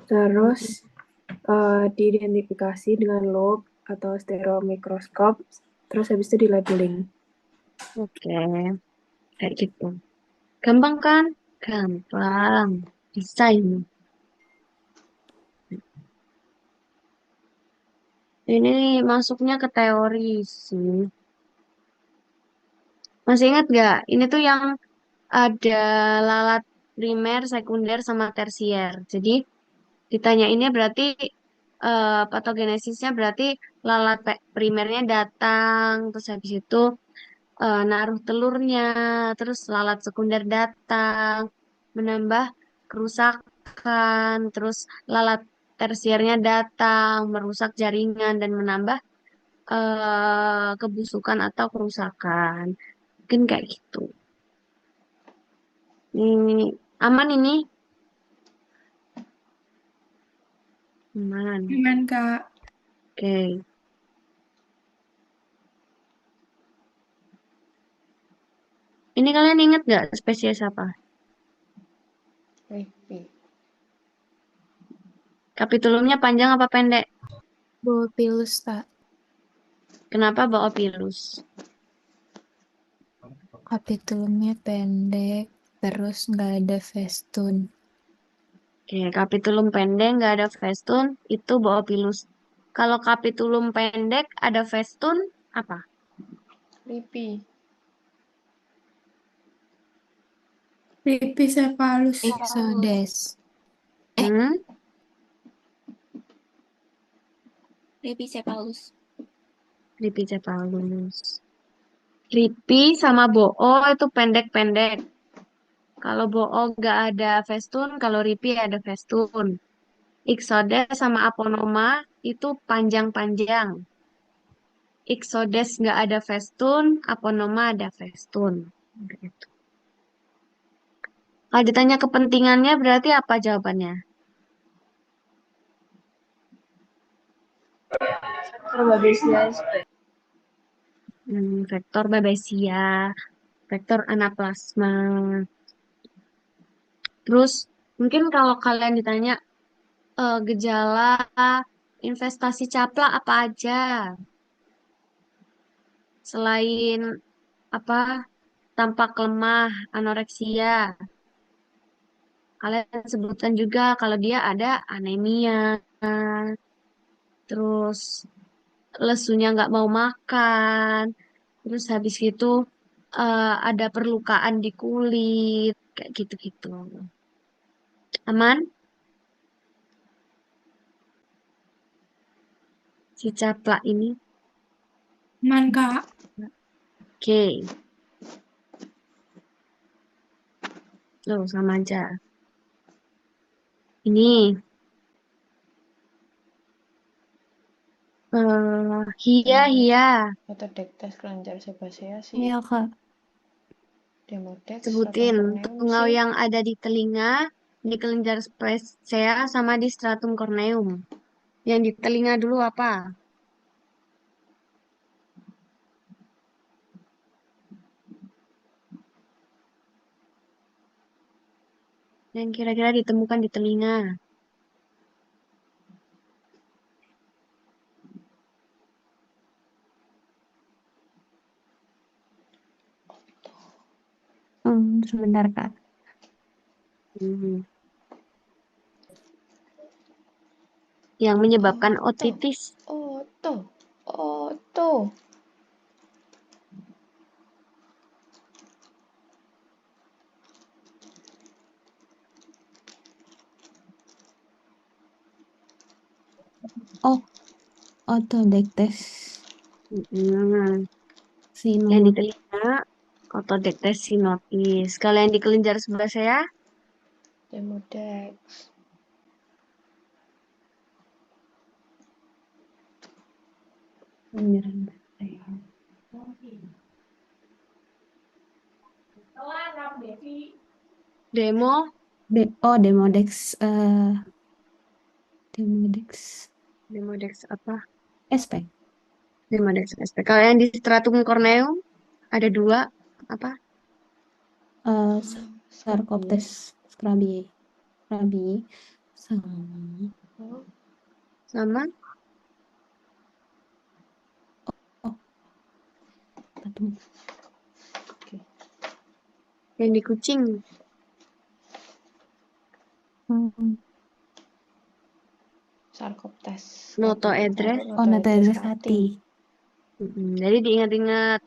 Terus diidentifikasi dengan loop atau stereomikroskop. Terus habis itu di labeling. Oke, kayak gitu. Gampang kan? Gampang. Bisa ini. Ini masuknya ke teori sih. Masih ingat nggak? Ini tuh yang ada lalat primer, sekunder, sama tersier. Jadi ditanya ini berarti patogenesisnya berarti lalat primernya datang, terus habis itu naruh telurnya, terus lalat sekunder datang, menambah kerusakan, terus lalat tersiernya datang, merusak jaringan dan menambah kebusukan atau kerusakan. Mungkin kayak gitu. Ini aman ini? Aman. Aman, Kak. Oke. Ini kalian ingat nggak spesies apa? Ripi. Kapitulumnya panjang apa pendek? Boopilus, Kak. Kenapa Boopilus? Kapitulumnya pendek, terus nggak ada festun. Oke, kapitulum pendek nggak ada festun, itu Boopilus. Kalau kapitulum pendek ada festun, apa? Ripi. Ripicephalus. Ixodes. Ripicephalus. Ripicephalus. Ripi sama Boo itu pendek-pendek. Kalau Boo nggak ada festun, kalau Ripi ada festun. Ixodes sama Aponoma itu panjang-panjang. Ixodes nggak ada festun, Aponoma ada festun. Gitu. Kalau ditanya kepentingannya berarti apa jawabannya? Sebagai CSP. Vektor Babesia, vektor anaplasma. Terus mungkin kalau kalian ditanya gejala investasi caplak apa aja selain apa tampak lemah, anoreksia. Kalian sebutkan juga kalau dia ada anemia, terus lesunya nggak mau makan, terus habis itu ada perlukaan di kulit, kayak gitu-gitu. Aman? Si caplak ini. Man, Kak. Oke. Loh, sama aja. Ini. Hia. Otodektes kelenjar sebasea sih. Iya, Kak. Demodex, Sebutin stratum corneum tungau sih. yang ada di telinga, di kelenjar spesea, sama di stratum corneum. Yang di telinga dulu apa? Yang kira-kira ditemukan di telinga. Sebentar, Kak. Yang menyebabkan otitis. Oto. Oh, otodektes Yang di sinus. telinga, otodektes sinotis. Kalau yang di kelenjar sebasea, Demodex. Demodex. Demodex apa? SP. Demodex SP. Kalau yang di stratum corneum, ada dua, apa? Sarcoptes scrabii. Sama Sama? Yang di kucing. Sarcoptes. Notoedres. Notoedres hati. Jadi diingat-ingat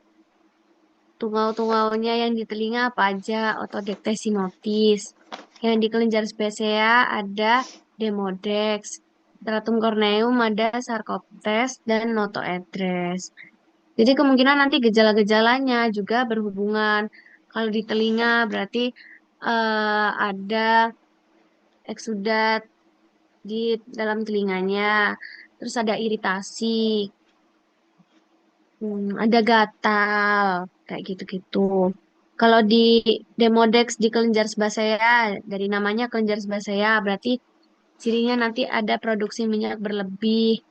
tungau-tungaunya yang di telinga apa aja? Otodektes sinotis. Yang di kelenjar spesea ada Demodex. Stratum corneum ada Sarcoptes dan Notoedres. Jadi kemungkinan nanti gejala-gejalanya juga berhubungan. Kalau di telinga berarti ada eksudat di dalam telinganya. Terus ada iritasi, ada gatal, kayak gitu-gitu. Kalau di Demodex di kelenjar sebasea, dari namanya kelenjar sebasea, berarti cirinya nanti ada produksi minyak berlebih,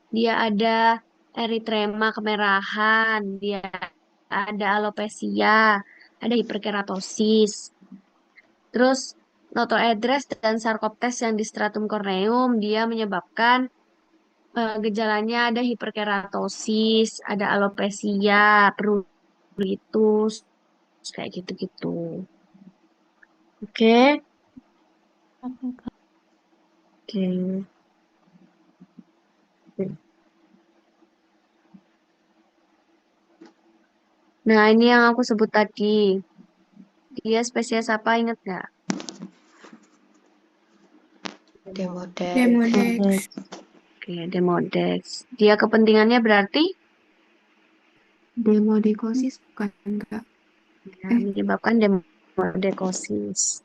dia ada eritrema kemerahan, dia ada alopecia, ada hiperkeratosis. Terus notoedres dan sarcoptes yang di stratum corneum, dia menyebabkan gejalanya ada hiperkeratosis, ada alopecia, pruritus, kayak gitu-gitu. Oke. Oke. Nah, ini yang aku sebut tadi. Dia spesies apa, ingat nggak? Demodex. Oke, Demodex. Dia kepentingannya berarti Demodekosis bukan, Kak? ya, menyebabkan demodekosis.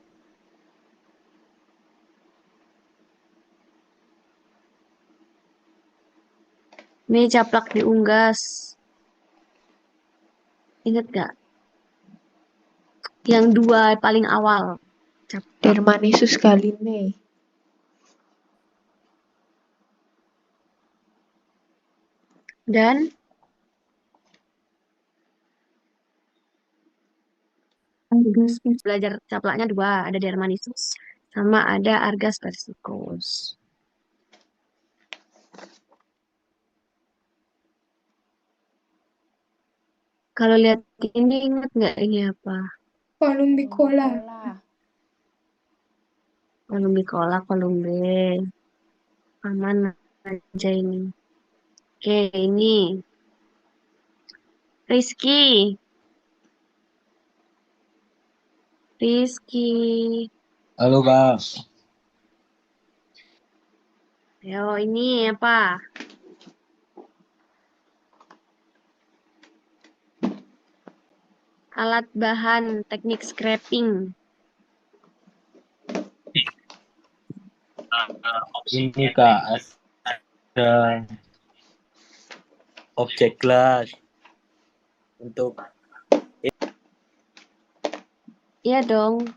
Ini caplak di unggas. Ingat nggak? Yang dua paling awal. Dermanisus galine. Dan Belajar caplaknya 2, ada Dermanisus sama ada Argas persicus. Kalau lihat ini ingat nggak ini apa? Columbicola. Columbicola, columbe. Aman aja ini. Oke, ini. Rizky. Halo Kak, Yo, ini apa? Alat bahan teknik scraping. ini Kak ada objek gelas untuk Iya dong.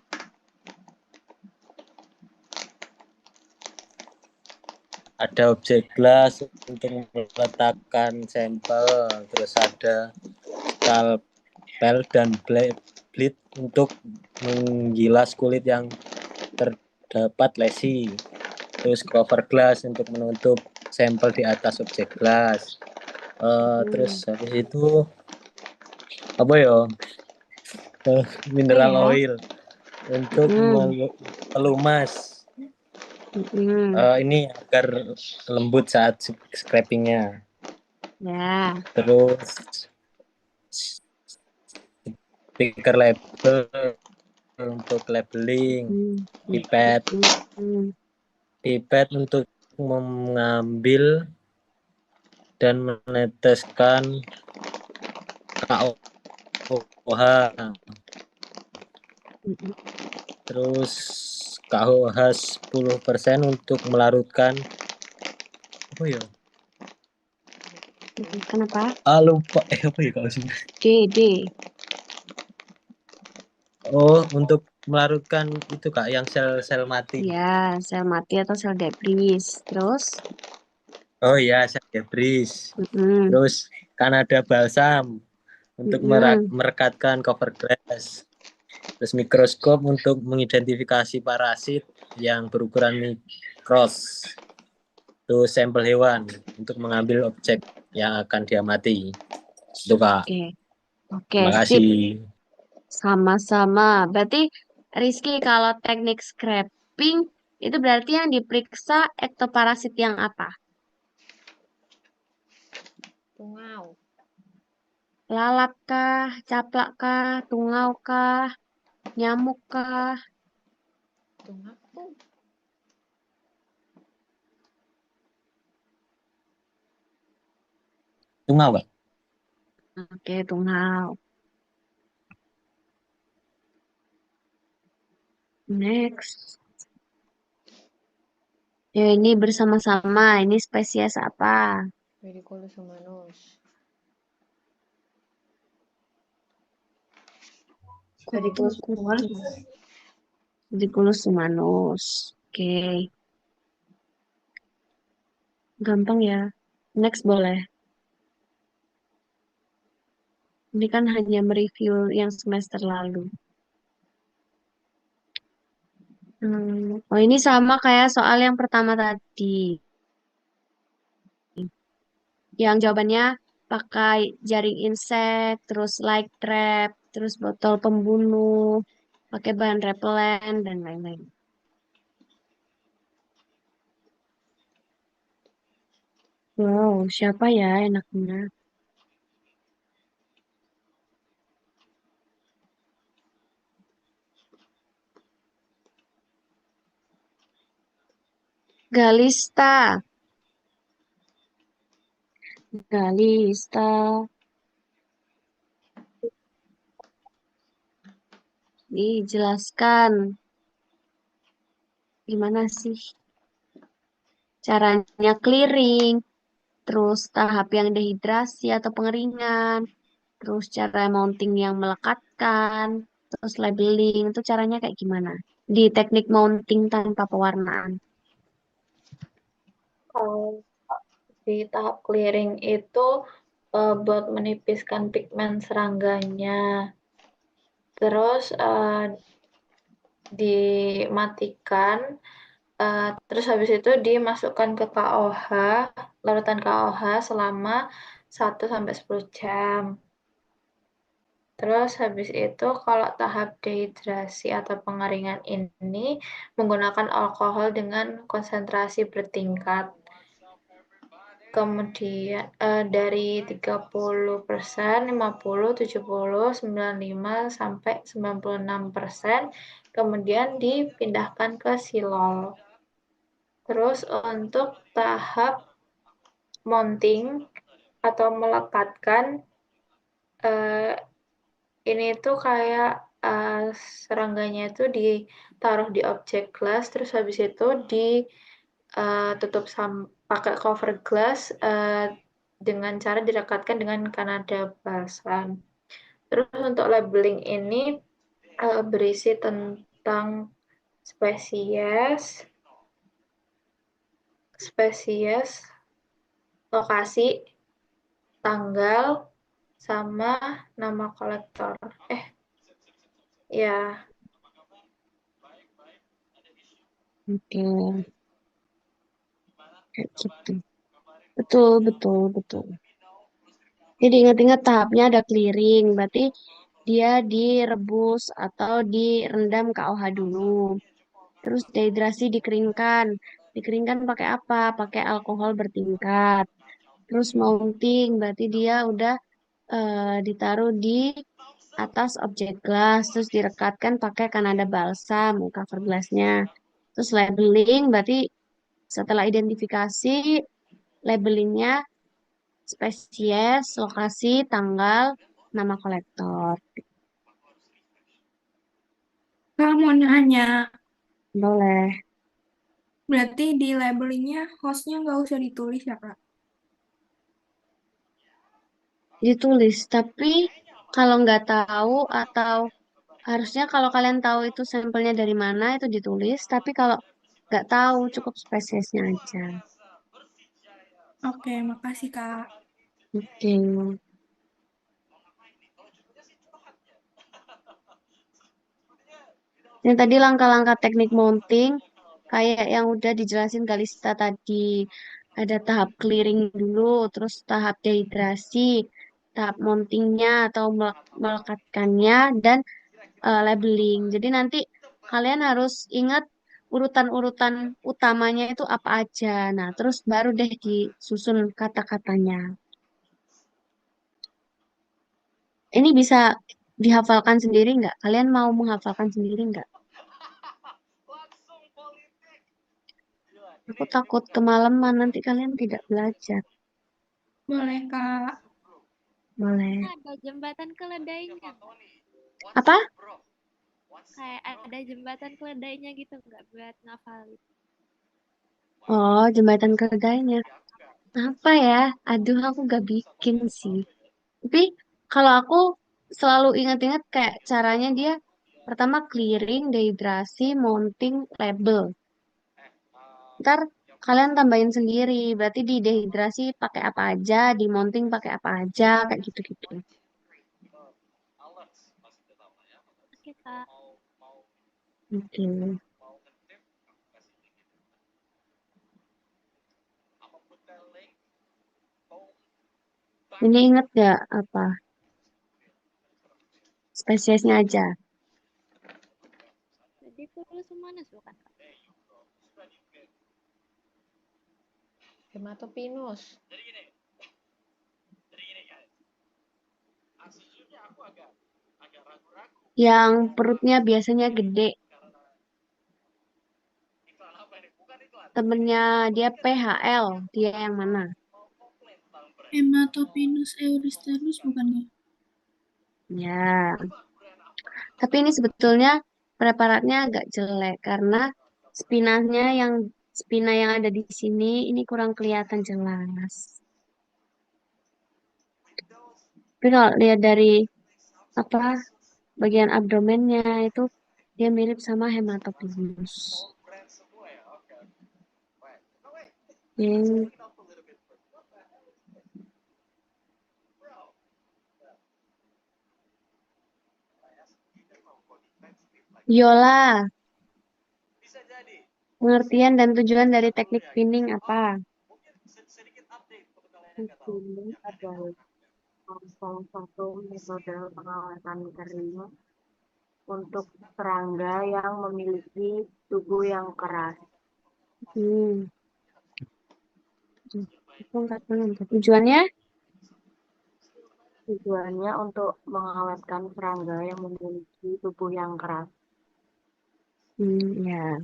ada objek gelas untuk meletakkan sampel, terus ada skalpel dan blade untuk menggilas kulit yang terdapat lesi, terus cover glass untuk menutup sampel di atas objek gelas. Terus habis itu apa ya? Mineral ya? oil untuk melumas. Ini agar lembut saat scrapingnya. Ya. Terus stiker label untuk labeling, pipet untuk mengambil dan meneteskan KOH. Terus KOH 10% untuk melarutkan apa ya? Kenapa? Lupa apa ya kalau D. Oh, untuk melarutkan itu Kak yang sel mati. Ya, sel mati atau sel debris. Terus? Oh ya, sel debris. Terus kan ada balsam untuk merekatkan cover glass. Terus mikroskop untuk mengidentifikasi parasit yang berukuran mikros. Terus sampel hewan untuk mengambil objek yang akan diamati. Itu Kak. Oke, Terima kasih. Sama-sama. Berarti Rizky kalau teknik scraping itu berarti yang diperiksa ektoparasit yang apa? Tungau. Lalat kah, caplak kah, tungau kah, nyamuk kah? Tungau. Tungau, Pak. Oke, tungau. Next. Ya, ini bersama-sama. Ini spesies apa? Pediculus humanus. Pediculus humanus. Oke. Gampang ya. Next boleh. Ini kan hanya mereview yang semester lalu. Oh, ini sama kayak soal yang pertama tadi. Yang jawabannya pakai jaring insek, terus light trap, terus botol pembunuh, pakai bahan repelen, dan lain-lain. Wow, siapa ya enaknya? Galista. Dijelaskan gimana sih caranya clearing, terus tahap yang dehidrasi atau pengeringan, terus cara mounting yang melekatkan, terus labeling, itu caranya kayak gimana? Di teknik mounting tanpa pewarnaan. Kalau di tahap clearing itu buat menipiskan pigmen serangganya. Terus dimatikan, terus habis itu dimasukkan ke KOH, larutan KOH selama 1-10 jam. Terus habis itu kalau tahap dehidrasi atau pengeringan ini menggunakan alkohol dengan konsentrasi bertingkat. Kemudian dari 30%, 50, 70, 95 sampai 96%, kemudian dipindahkan ke silol. Terus untuk tahap mounting atau melekatkan, ini tuh kayak serangganya itu ditaruh di objek glass, terus habis itu ditutup pakai cover glass dengan cara direkatkan dengan Kanada balsam. Terus untuk labeling ini berisi tentang spesies, lokasi, tanggal, sama nama kolektor. Ya, Oke, kayak gitu. Betul, betul, betul. Jadi ingat-ingat tahapnya ada clearing, berarti dia direbus atau direndam KOH dulu. Terus dehidrasi dikeringkan. Dikeringkan pakai apa? Pakai alkohol bertingkat. Terus mounting, berarti dia udah ditaruh di atas objek glass, terus direkatkan pakai Kanada balsam, cover glassnya. Terus labeling, berarti setelah identifikasi, labelingnya spesies, lokasi, tanggal, nama kolektor. Kak mau nanya, Boleh berarti di labelingnya hostnya nggak usah ditulis ya Kak? ditulis, tapi kalau nggak tahu atau harusnya kalau kalian tahu itu sampelnya dari mana itu ditulis, tapi kalau nggak tahu cukup spesiesnya aja. Oke, makasih Kak. Oke. Ini tadi langkah-langkah teknik mounting, kayak yang udah dijelasin Kalista tadi. Ada tahap clearing dulu, terus tahap dehidrasi, tahap mountingnya atau melekatkannya, dan labeling. Jadi nanti kalian harus ingat urutan-urutan utamanya itu apa aja. Nah, terus baru deh disusun kata-katanya. Ini bisa dihafalkan sendiri nggak? Kalian mau menghafalkan sendiri nggak? Aku takut kemalaman nanti kalian tidak belajar. Boleh Kak. Boleh. Ada jembatan keledainya. Apa? Kayak ada jembatan keledainya gitu nggak buat ngafalin. Oh, jembatan keledainya. Apa ya? Aduh, aku gak bikin sih. Tapi kalau aku selalu ingat-ingat kayak caranya dia pertama clearing, dehidrasi, mounting, label. Ntar kalian tambahin sendiri. Berarti di dehidrasi pakai apa aja, di mounting pakai apa aja, kayak gitu-gitu. Oke Kak. Oke. Ini inget gak apa? Spesiesnya aja. Jadi Pulus humanus bukan Kak? Hematopinus. Yang perutnya biasanya gede. Temennya dia PHL. Dia yang mana? Hematopinus euristerus bukan ya? Ya. Tapi ini sebetulnya preparatnya agak jelek karena spina yang ada di sini ini kurang kelihatan jelas. Tapi kalau lihat dari apa bagian abdomennya itu dia mirip sama hematopinus. Oke. Yola, pengertian dan tujuan dari teknik pinning apa? Ini adalah salah satu metode pengawetan kering untuk serangga yang memiliki tubuh yang keras. Tujuannya? Tujuannya untuk mengawetkan serangga yang memiliki tubuh yang keras. Ya,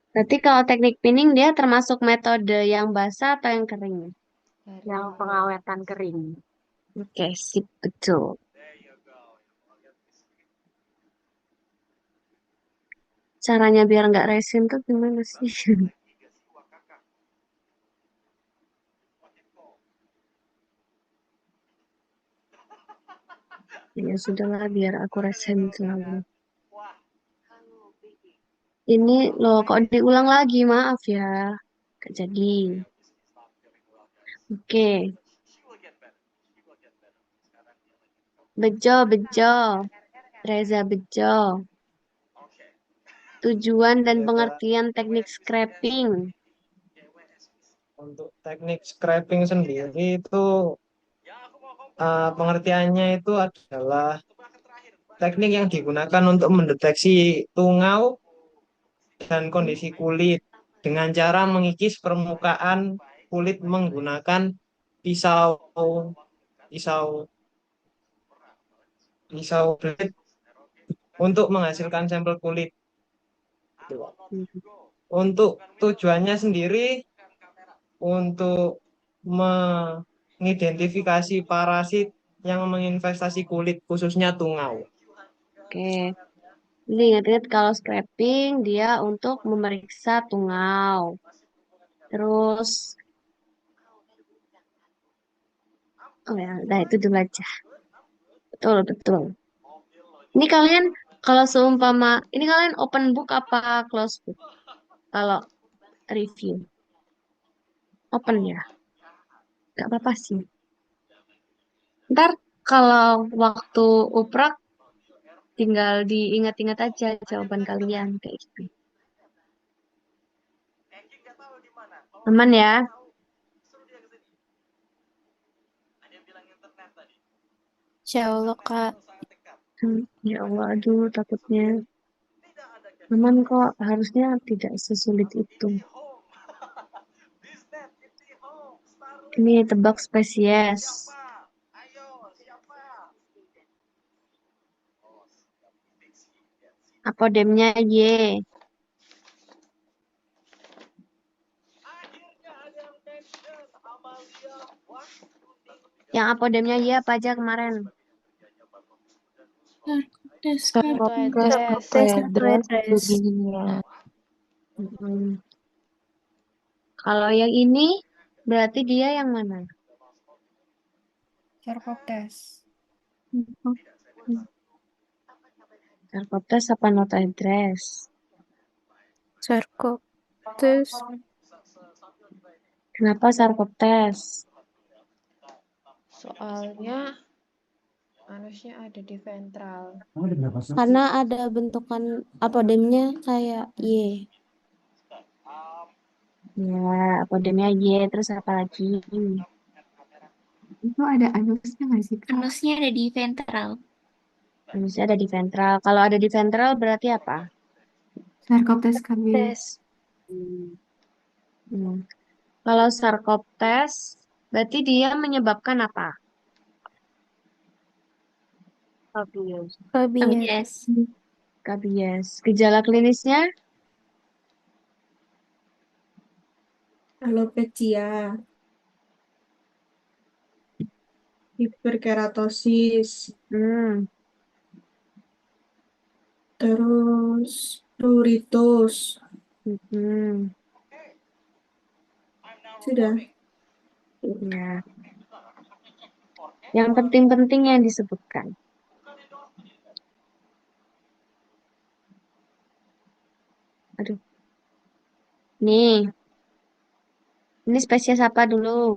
berarti kalau teknik pinning dia termasuk metode yang basah atau yang kering? Yang pengawetan kering. Oke, sip, betul. Caranya biar nggak resin tuh gimana sih? Ya sudahlah, biar aku resin selalu. Ini loh, kok diulang lagi? Maaf ya. Gak jadi. Oke. Bejo, bejo. Reza bejo. Tujuan dan pengertian teknik scraping. Untuk teknik scraping sendiri itu pengertiannya itu adalah teknik yang digunakan untuk mendeteksi tungau dan kondisi kulit dengan cara mengikis permukaan kulit menggunakan pisau blade untuk menghasilkan sampel kulit. Untuk tujuannya sendiri untuk mengidentifikasi parasit yang menginvestasi kulit khususnya tungau. Oke. Jadi ingat-ingat kalau scraping dia untuk memeriksa tungau. Terus, oh ya, udah itu dulu aja. Betul, betul. Ini kalian kalau seumpama, ini kalian open book apa close book? Kalau review. Open ya? Gak apa-apa sih. Ntar kalau waktu uprak, tinggal diingat-ingat aja jawaban kalian kayak gitu. Aman ya? Insya Allah, Kak. Ya Allah, aduh takutnya. Aman kok, harusnya tidak sesulit itu. Ini tebak spesies. Apodemnya Y. Yang apodemnya Y apa aja kemarin? Sarkopedes, begininya. Kalau yang ini berarti dia yang mana? Sarkoptes. Sarkoptes apa notodres? Sarkoptes. Kenapa sarkoptes? Soalnya anusnya ada di ventral. Karena ada bentukan apodemnya kayak Y. Ya, apodemnya Y. Terus apa lagi? Itu ada anusnya nggak sih, Kak? Anusnya ada di ventral. Anusnya ada di ventral. Kalau ada di ventral berarti apa? Sarkoptes KB. Kalau sarkoptes berarti dia menyebabkan apa? Rabies. Rabies. Gejala klinisnya? Alopecia, hiperkeratosis, terus pruritus. Sudah. Ya. Yang penting-penting yang disebutkan. Aduh. Nih. Ini spesies apa dulu?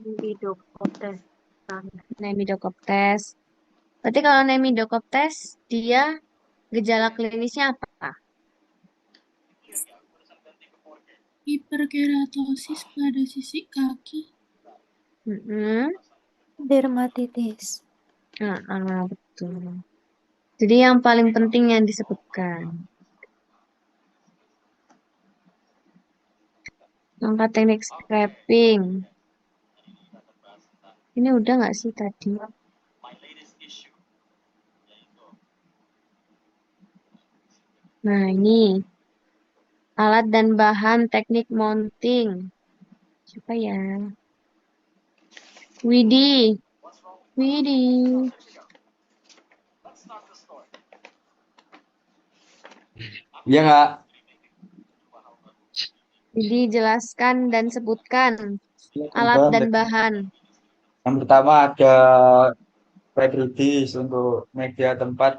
Lepidoptes. Nemidokoptes. Berarti kalau nemidokoptes dia gejala klinisnya apa? Hiperkeratosis pada sisi kaki. Dermatitis. Betul. Jadi yang paling penting yang disebutkan. Langkah teknik scraping. Ini udah nggak sih tadi? Nah, ini alat dan bahan teknik mounting. Siapa ya? Widi. Iya nggak? Widi, jelaskan dan sebutkan alat dan bahan. Yang pertama ada prebridis untuk media tempat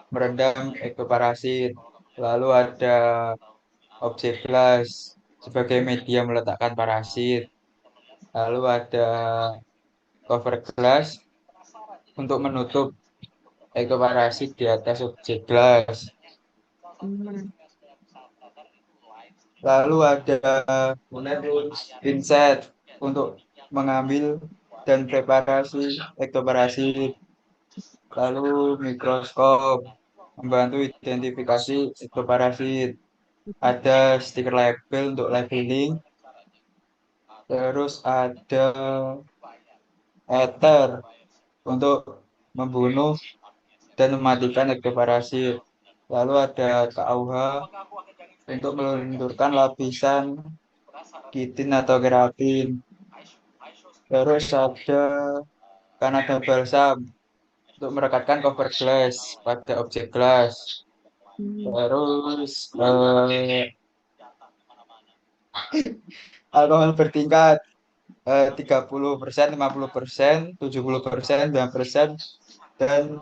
merendam ektoparasit. Lalu ada objek glass sebagai media meletakkan parasit. Lalu ada cover glass untuk menutup ektoparasit di atas objek glass. Lalu ada pinset untuk mengambil dan preparasi ektoparasit. Lalu mikroskop membantu identifikasi ektoparasit. Ada stiker label untuk labeling. Terus ada ether untuk membunuh dan mematikan ektoparasit. Lalu ada KUH untuk melunturkan lapisan kitin atau keratin. Terus ada Kanada balsam untuk merekatkan cover glass pada objek glass. Terus alkohol bertingkat 30%, 50%, 70%, 9%, dan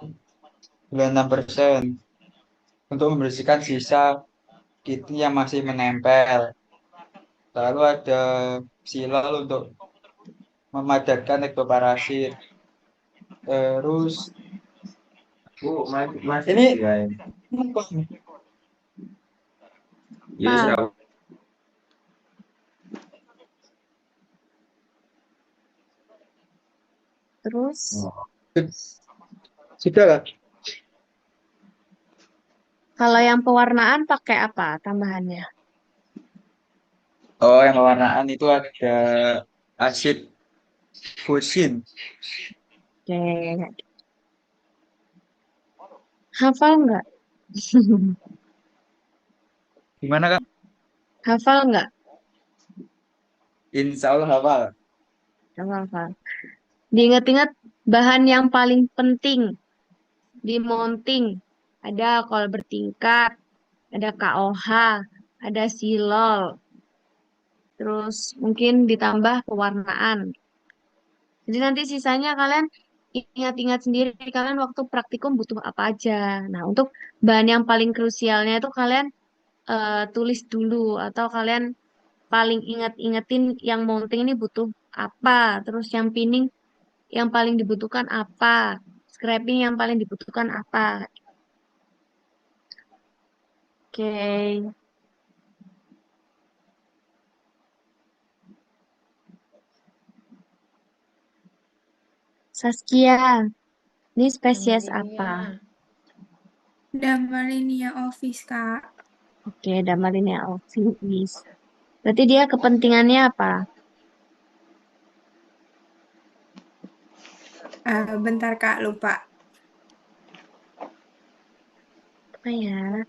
96% untuk membersihkan sisa kitin yang masih menempel. Lalu ada silol untuk memadatkan ektoparasit. Terus ini Terus sudah lah. Kalau yang pewarnaan pakai apa tambahannya? Oh, yang pewarnaan itu ada asid fusin. Oke. Hafal nggak? Gimana Kak? Hafal nggak? Insya Allah hafal. Hafal. Diingat-ingat bahan yang paling penting di mounting. Ada kol bertingkat, ada KOH, ada silol, terus mungkin ditambah pewarnaan. Jadi nanti sisanya kalian ingat-ingat sendiri kalian waktu praktikum butuh apa aja. Nah, untuk bahan yang paling krusialnya itu kalian tulis dulu atau kalian paling ingat-ingetin yang mounting ini butuh apa, terus yang pinning yang paling dibutuhkan apa, scraping yang paling dibutuhkan apa. Oke. Saskia, ini spesies apa? Damalinia ovis, Kak. Oke, Damalinia ovis. Berarti dia kepentingannya apa? Bentar, Kak, lupa. Apa ya?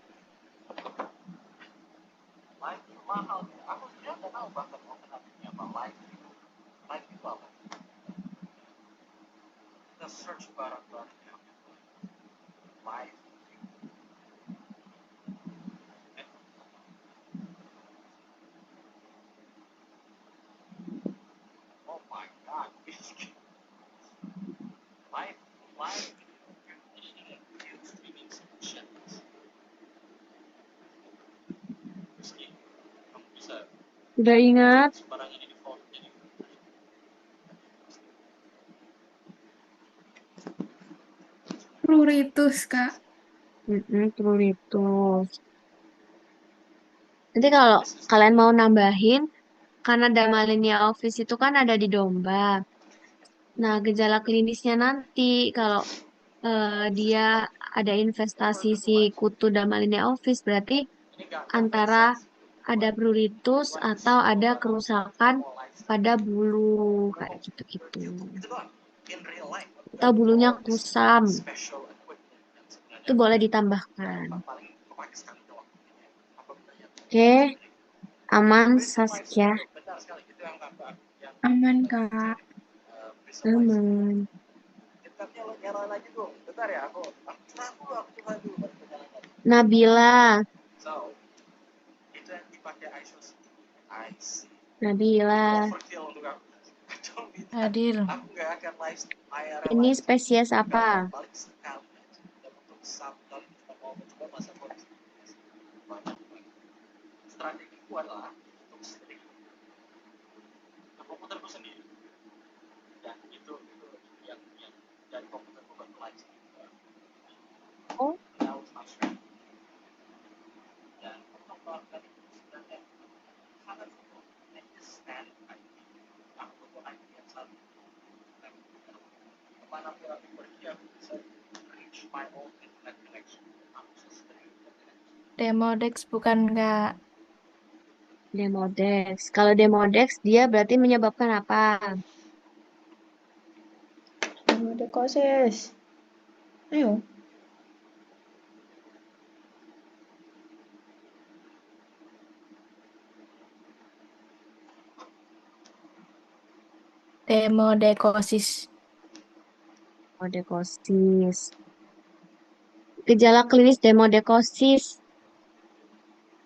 Udah ingat? Pruritus, Kak. Pruritus. Nanti kalau kalian mau nambahin, karena Dermalinia ovis itu kan ada di domba. Nah, gejala klinisnya nanti kalau dia ada investasi si kutu Dermalinia ovis, berarti antara ada pruritus atau ada kerusakan pada bulu kayak gitu-gitu. Atau bulunya kusam. Itu boleh ditambahkan. Oke, aman Saskia. Aman, Kak. Aman. Nabila. Nabila. Hadir. Ini spesies apa? Oh. Demodex bukan, Kak. Demodex. Kalau Demodex dia berarti menyebabkan apa? Pneumodekosis. Ayo. Demodekosis. Demodekosis. Gejala klinis demodekosis.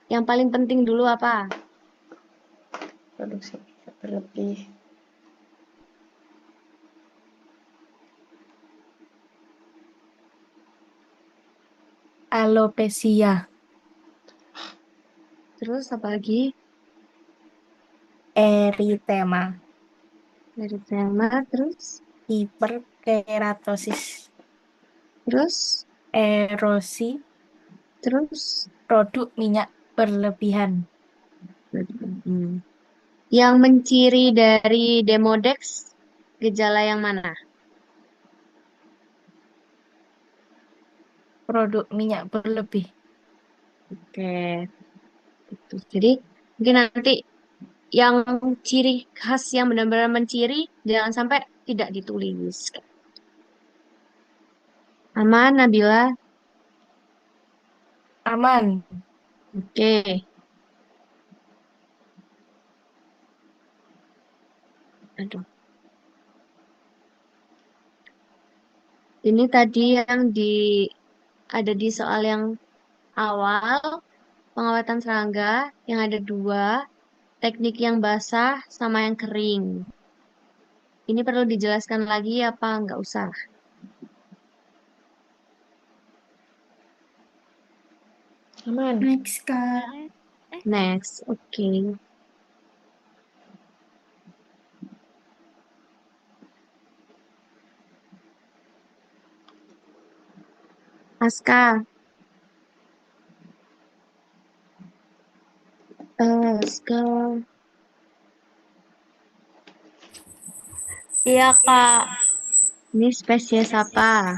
Yang paling penting dulu apa? Produksi berlebih. Alopecia. Terus apa lagi? Eritema. Eritema, terus? Hiperkeratosis. Terus? Erosi. Terus? Produk minyak berlebihan. Yang menciri dari Demodex, gejala yang mana? Produk minyak berlebih. Oke. Gitu. Jadi mungkin nanti yang ciri khas yang benar-benar menciri jangan sampai tidak ditulis. Aman, Nabila? Aman. Oke. Aduh. Ini tadi yang ada di soal yang awal, pengawatan serangga yang ada 2, teknik yang basah sama yang kering. Ini perlu dijelaskan lagi apa nggak usah? Aman. Next, Kak. Next, oke. Aska. Aska. Iya, Kak. Ini spesies apa?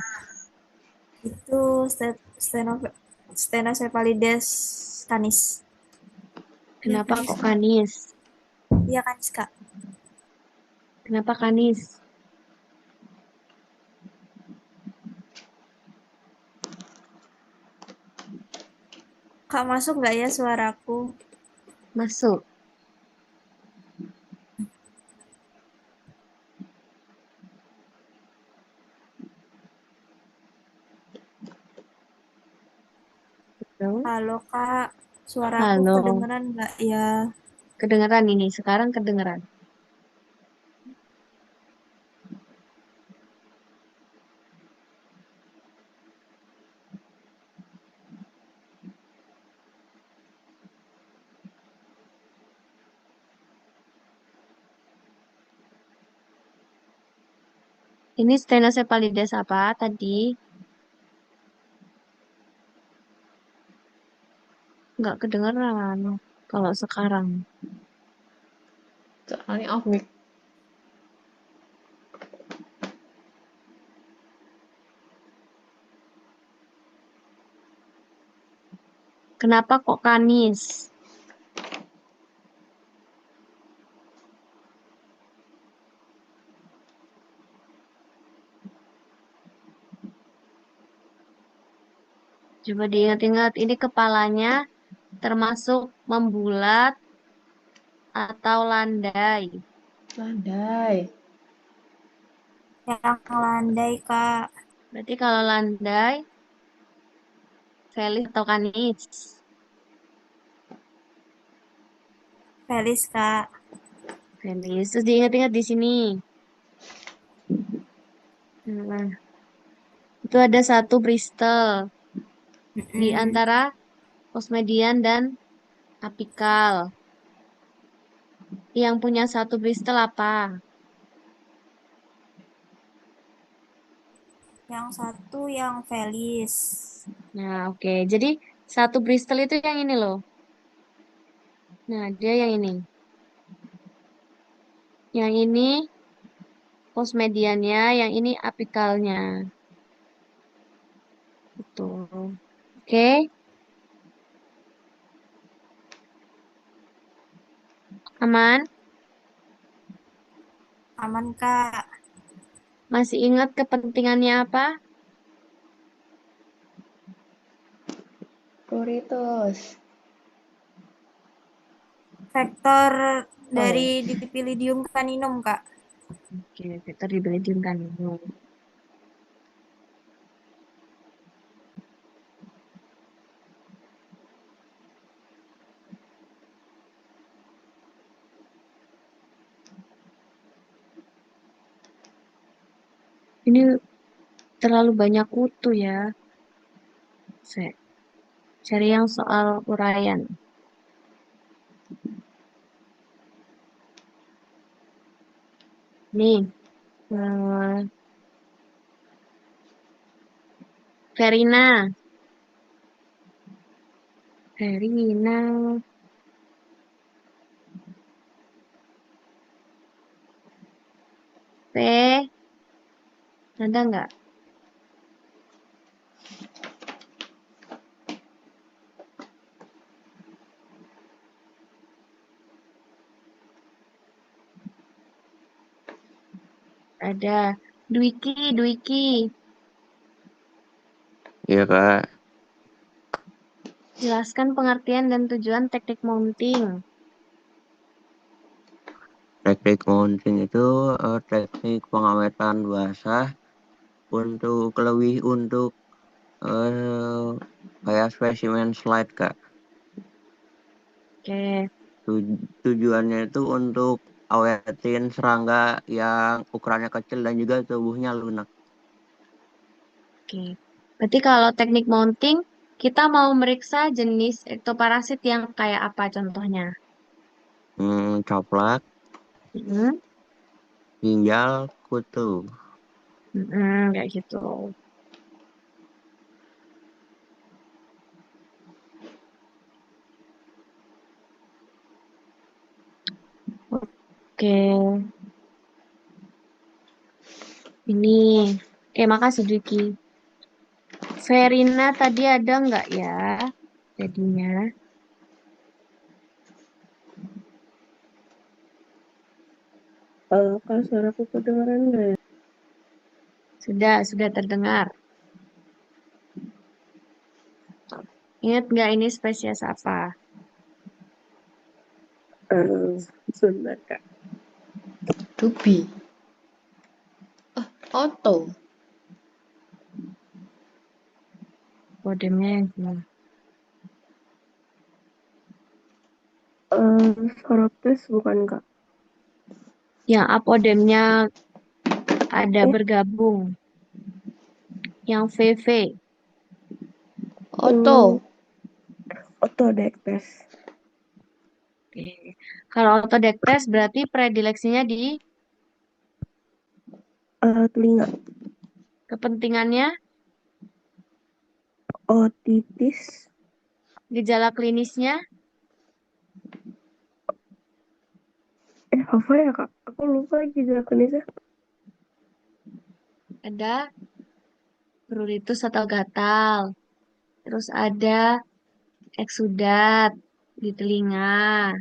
Itu Stenocephalides canis. Kenapa kok canis? Iya, canis, Kak. Kenapa canis? Kak, masuk nggak ya suaraku? Masuk. Halo, Kak. Suaraku Halo. kedengeran nggak ya? Kedengeran ini, sekarang kedengeran. Ini Stenocephalides apa tadi? nggak kedengeran kalau sekarang. Soalnya off mic. Kenapa kok Kanis? Coba diingat-ingat, ini kepalanya termasuk membulat atau landai? Landai. Yang landai, Kak. Berarti kalau landai, Felis atau Kanis? Felis, Kak. Felis. Terus diingat-ingat di sini. Nah, itu ada satu Bristol di antara posmedian dan apikal. Yang punya satu Bristol apa? Yang satu yang Felis. Nah, oke. Jadi satu Bristol itu yang ini loh. Nah, dia yang ini. Yang ini posmediannya, yang ini apikalnya. Betul. Oke. Aman? Aman, Kak. Masih ingat kepentingannya apa? Pruritus. Vektor dari Dipilidium caninum, Kak. Oke, vektor Dipilidium caninum. Ini terlalu banyak kutu ya. Saya cari yang soal uraian. Nih. Verina. Verina. P. Ada nggak? Ada. Dwiki. Iya, Kak. Jelaskan pengertian dan tujuan teknik mounting. Teknik mounting itu teknik pengawetan basah untuk kayak spesimen slide, Kak. Oke. Tujuannya itu untuk awetin serangga yang ukurannya kecil dan juga tubuhnya lunak. Oke. Berarti kalau teknik mounting, kita mau meriksa jenis ektoparasit yang kayak apa contohnya? Coplak, ginjal, kutu. Kayak gitu. Oke. Ini. Oke, makasih Dwiki. Verina tadi ada nggak ya? Jadinya. Kalau suaraku kedengaran nggak ya? Sudah terdengar. Ingat nggak ini spesies apa? Sebentar, Kak. Dubi. Oto. Kodemnya yang gimana? Soroptes bukan, Kak? Yang apodemnya ada bergabung. Yang VV. Oto. Otodectes. Oke. Kalau otodectes berarti predileksinya di Telinga. kepentingannya Otitis. Gejala klinisnya Apa ya Kak? Aku lupa lagi gejala klinisnya. ada pruritus atau gatal. Terus ada eksudat di telinga.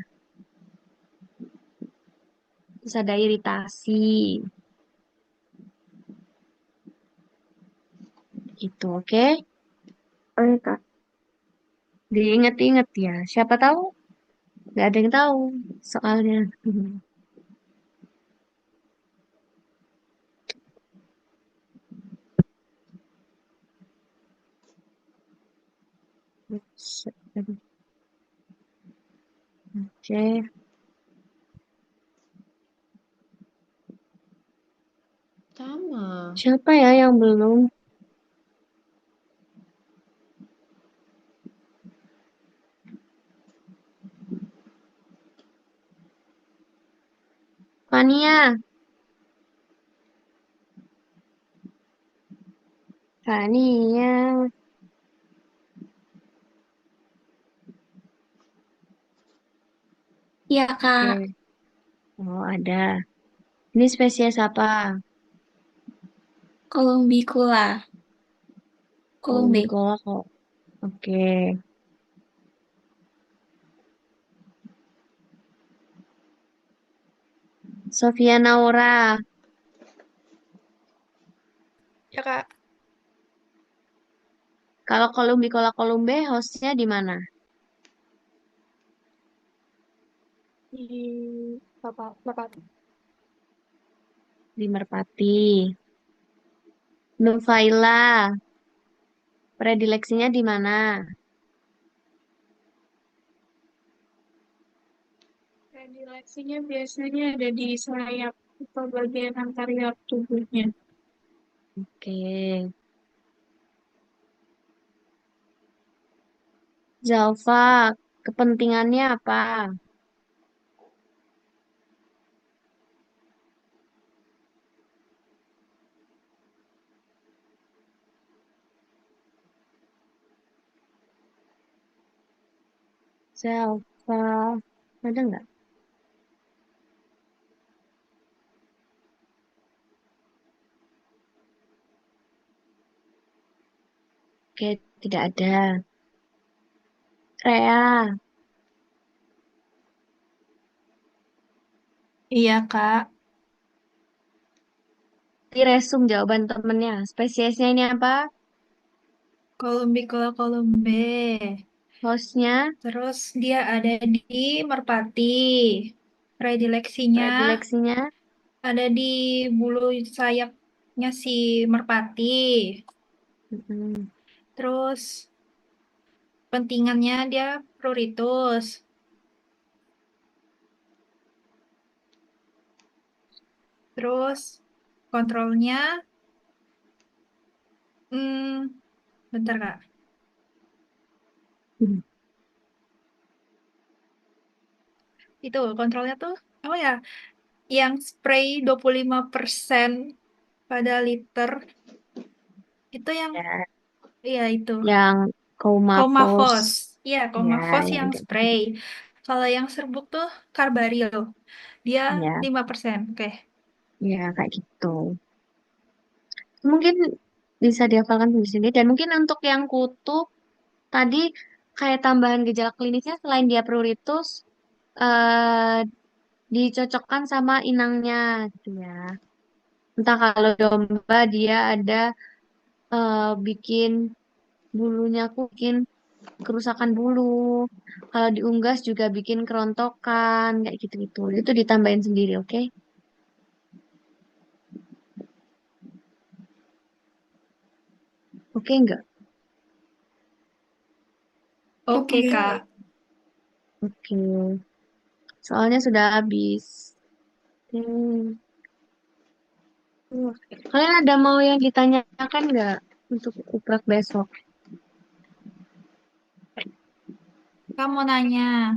Terus ada iritasi. Gitu, oke? Oke Kak. Diinget-inget ya. Siapa tahu? Nggak ada yang tahu soalnya. Oke. Sama. Siapa ya yang belum? Fania. Fania. Iya, Kak. Oke. Oh, ada. Ini spesies apa? Columbicula. Columbi. Columbicula kok. Oke. Sofia Naura. Ya, Kak. Kalau Columbicula columbe hostnya di mana? Di Merpati. Di Merpati. Nufaila. Predileksinya di mana? Predileksinya biasanya ada di sayap atau bagian anterior tubuhnya. Oke. Zalfa, kepentingannya apa? Zalfa, ada nggak? Oke, tidak ada. Rea, Iya, Kak. di resum jawaban temennya. Spesiesnya ini apa? Columbicula columbe. Hostnya, Terus dia ada di Merpati. Predileksinya predileksinya. ada di bulu sayapnya si Merpati. Mm-mm. Terus pentingannya dia pruritus. Terus kontrolnya, bentar Kak. Itu kontrolnya tuh apa ya? Yang spray 25% pada liter itu yang Ya, iya itu. yang Comafos. Comafos. Iya, Ya, Comafos yang yang kayak spray. Kalau yang serbuk tuh Carbaryl. Dia ya, 5%. Oke. ya kayak gitu. Mungkin bisa dihafalkan di sini. Dan mungkin untuk yang kutu tadi kayak tambahan gejala klinisnya selain dia pruritus, eh, dicocokkan sama inangnya gitu ya. Entah kalau domba dia ada bikin bulunya aku bikin kerusakan bulu. Kalau di unggas juga bikin kerontokan kayak gitu-gitu. Itu ditambahin sendiri, oke? Oke enggak? Oke, Kak. Oke. Soalnya sudah habis. Hmm. Kalian ada mau yang ditanyakan nggak untuk uprak besok? Kamu nanya.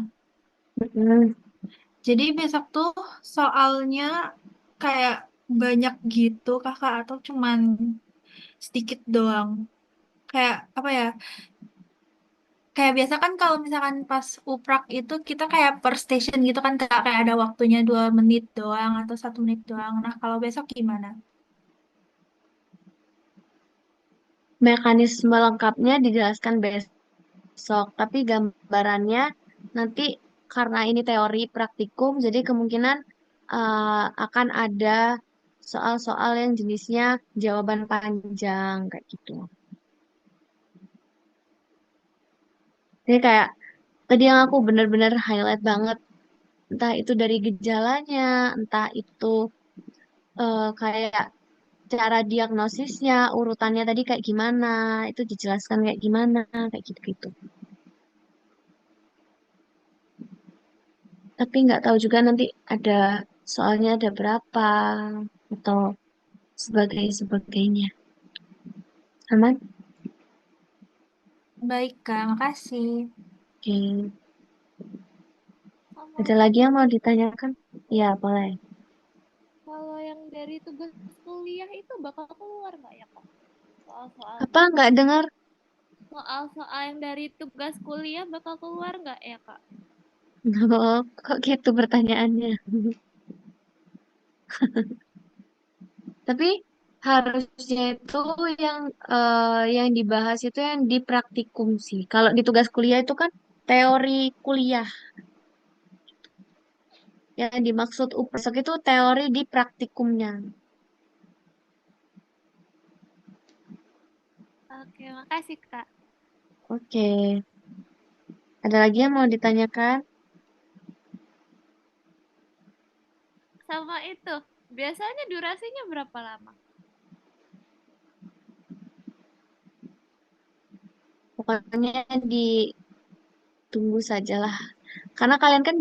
Mm-mm. Jadi besok tuh soalnya kayak banyak gitu kakak atau cuman sedikit doang? Kayak apa ya? Kayak biasa kan kalau misalkan pas uprak itu kita kayak per station gitu kan Kak, kayak ada waktunya 2 menit doang atau 1 menit doang. Nah kalau besok gimana? Mekanisme lengkapnya dijelaskan besok, tapi gambarannya nanti karena ini teori praktikum, jadi kemungkinan akan ada soal-soal yang jenisnya jawaban panjang kayak gitu. Jadi kayak tadi yang aku benar-benar highlight banget, entah itu dari gejalanya, entah itu kayak cara diagnosisnya, urutannya tadi kayak gimana, itu dijelaskan kayak gimana, kayak gitu-gitu. Tapi nggak tahu juga nanti ada soalnya ada berapa atau sebagainya. Aman? Baik Kak, makasih. Oke. Ada lagi yang mau ditanyakan? Ya, boleh. Kalau yang dari tugas kuliah itu bakal keluar nggak ya Kak? Soal-soal Apa nggak dengar? soal-soal yang dari tugas kuliah bakal keluar nggak ya Kak? Oh, kok gitu pertanyaannya? Tapi harusnya itu yang dibahas itu yang di praktikum sih. Kalau di tugas kuliah itu kan teori kuliah. Yang dimaksud UPSEK itu teori di praktikumnya. Oke, makasih Kak. Oke. Ada lagi yang mau ditanyakan? Sama itu, biasanya durasinya berapa lama? Pokoknya ditunggu sajalah. Karena kalian kan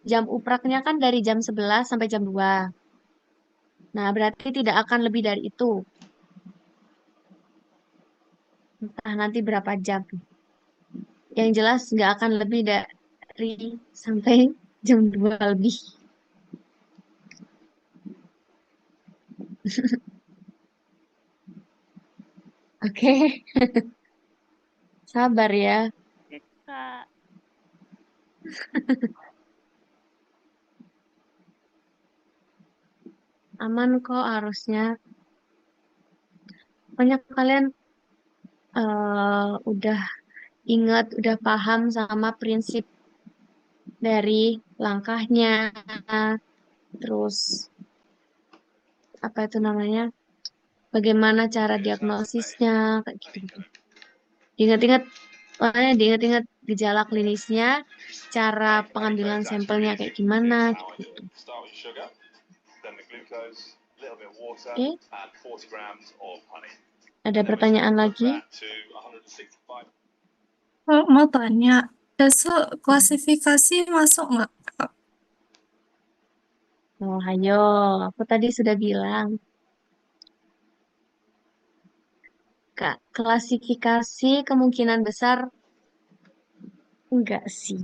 jam upraknya kan dari jam 11 sampai jam 2. Nah, berarti tidak akan lebih dari itu. Entah nanti berapa jam. Yang jelas nggak akan lebih dari sampai jam 2 lebih. Oke. Sabar ya. Oke, Kak. Aman kok harusnya. Pokoknya kalian udah ingat, udah paham sama prinsip dari langkahnya, terus apa itu namanya, bagaimana cara diagnosisnya, kayak gitu. Diingat-ingat, pokoknya diingat-ingat gejala klinisnya, cara pengambilan sampelnya kayak gimana, gitu. Oke, ada pertanyaan lagi? Mau tanya, besok klasifikasi masuk nggak? Oh, ayo, aku tadi sudah bilang. Kak, klasifikasi kemungkinan besar enggak sih.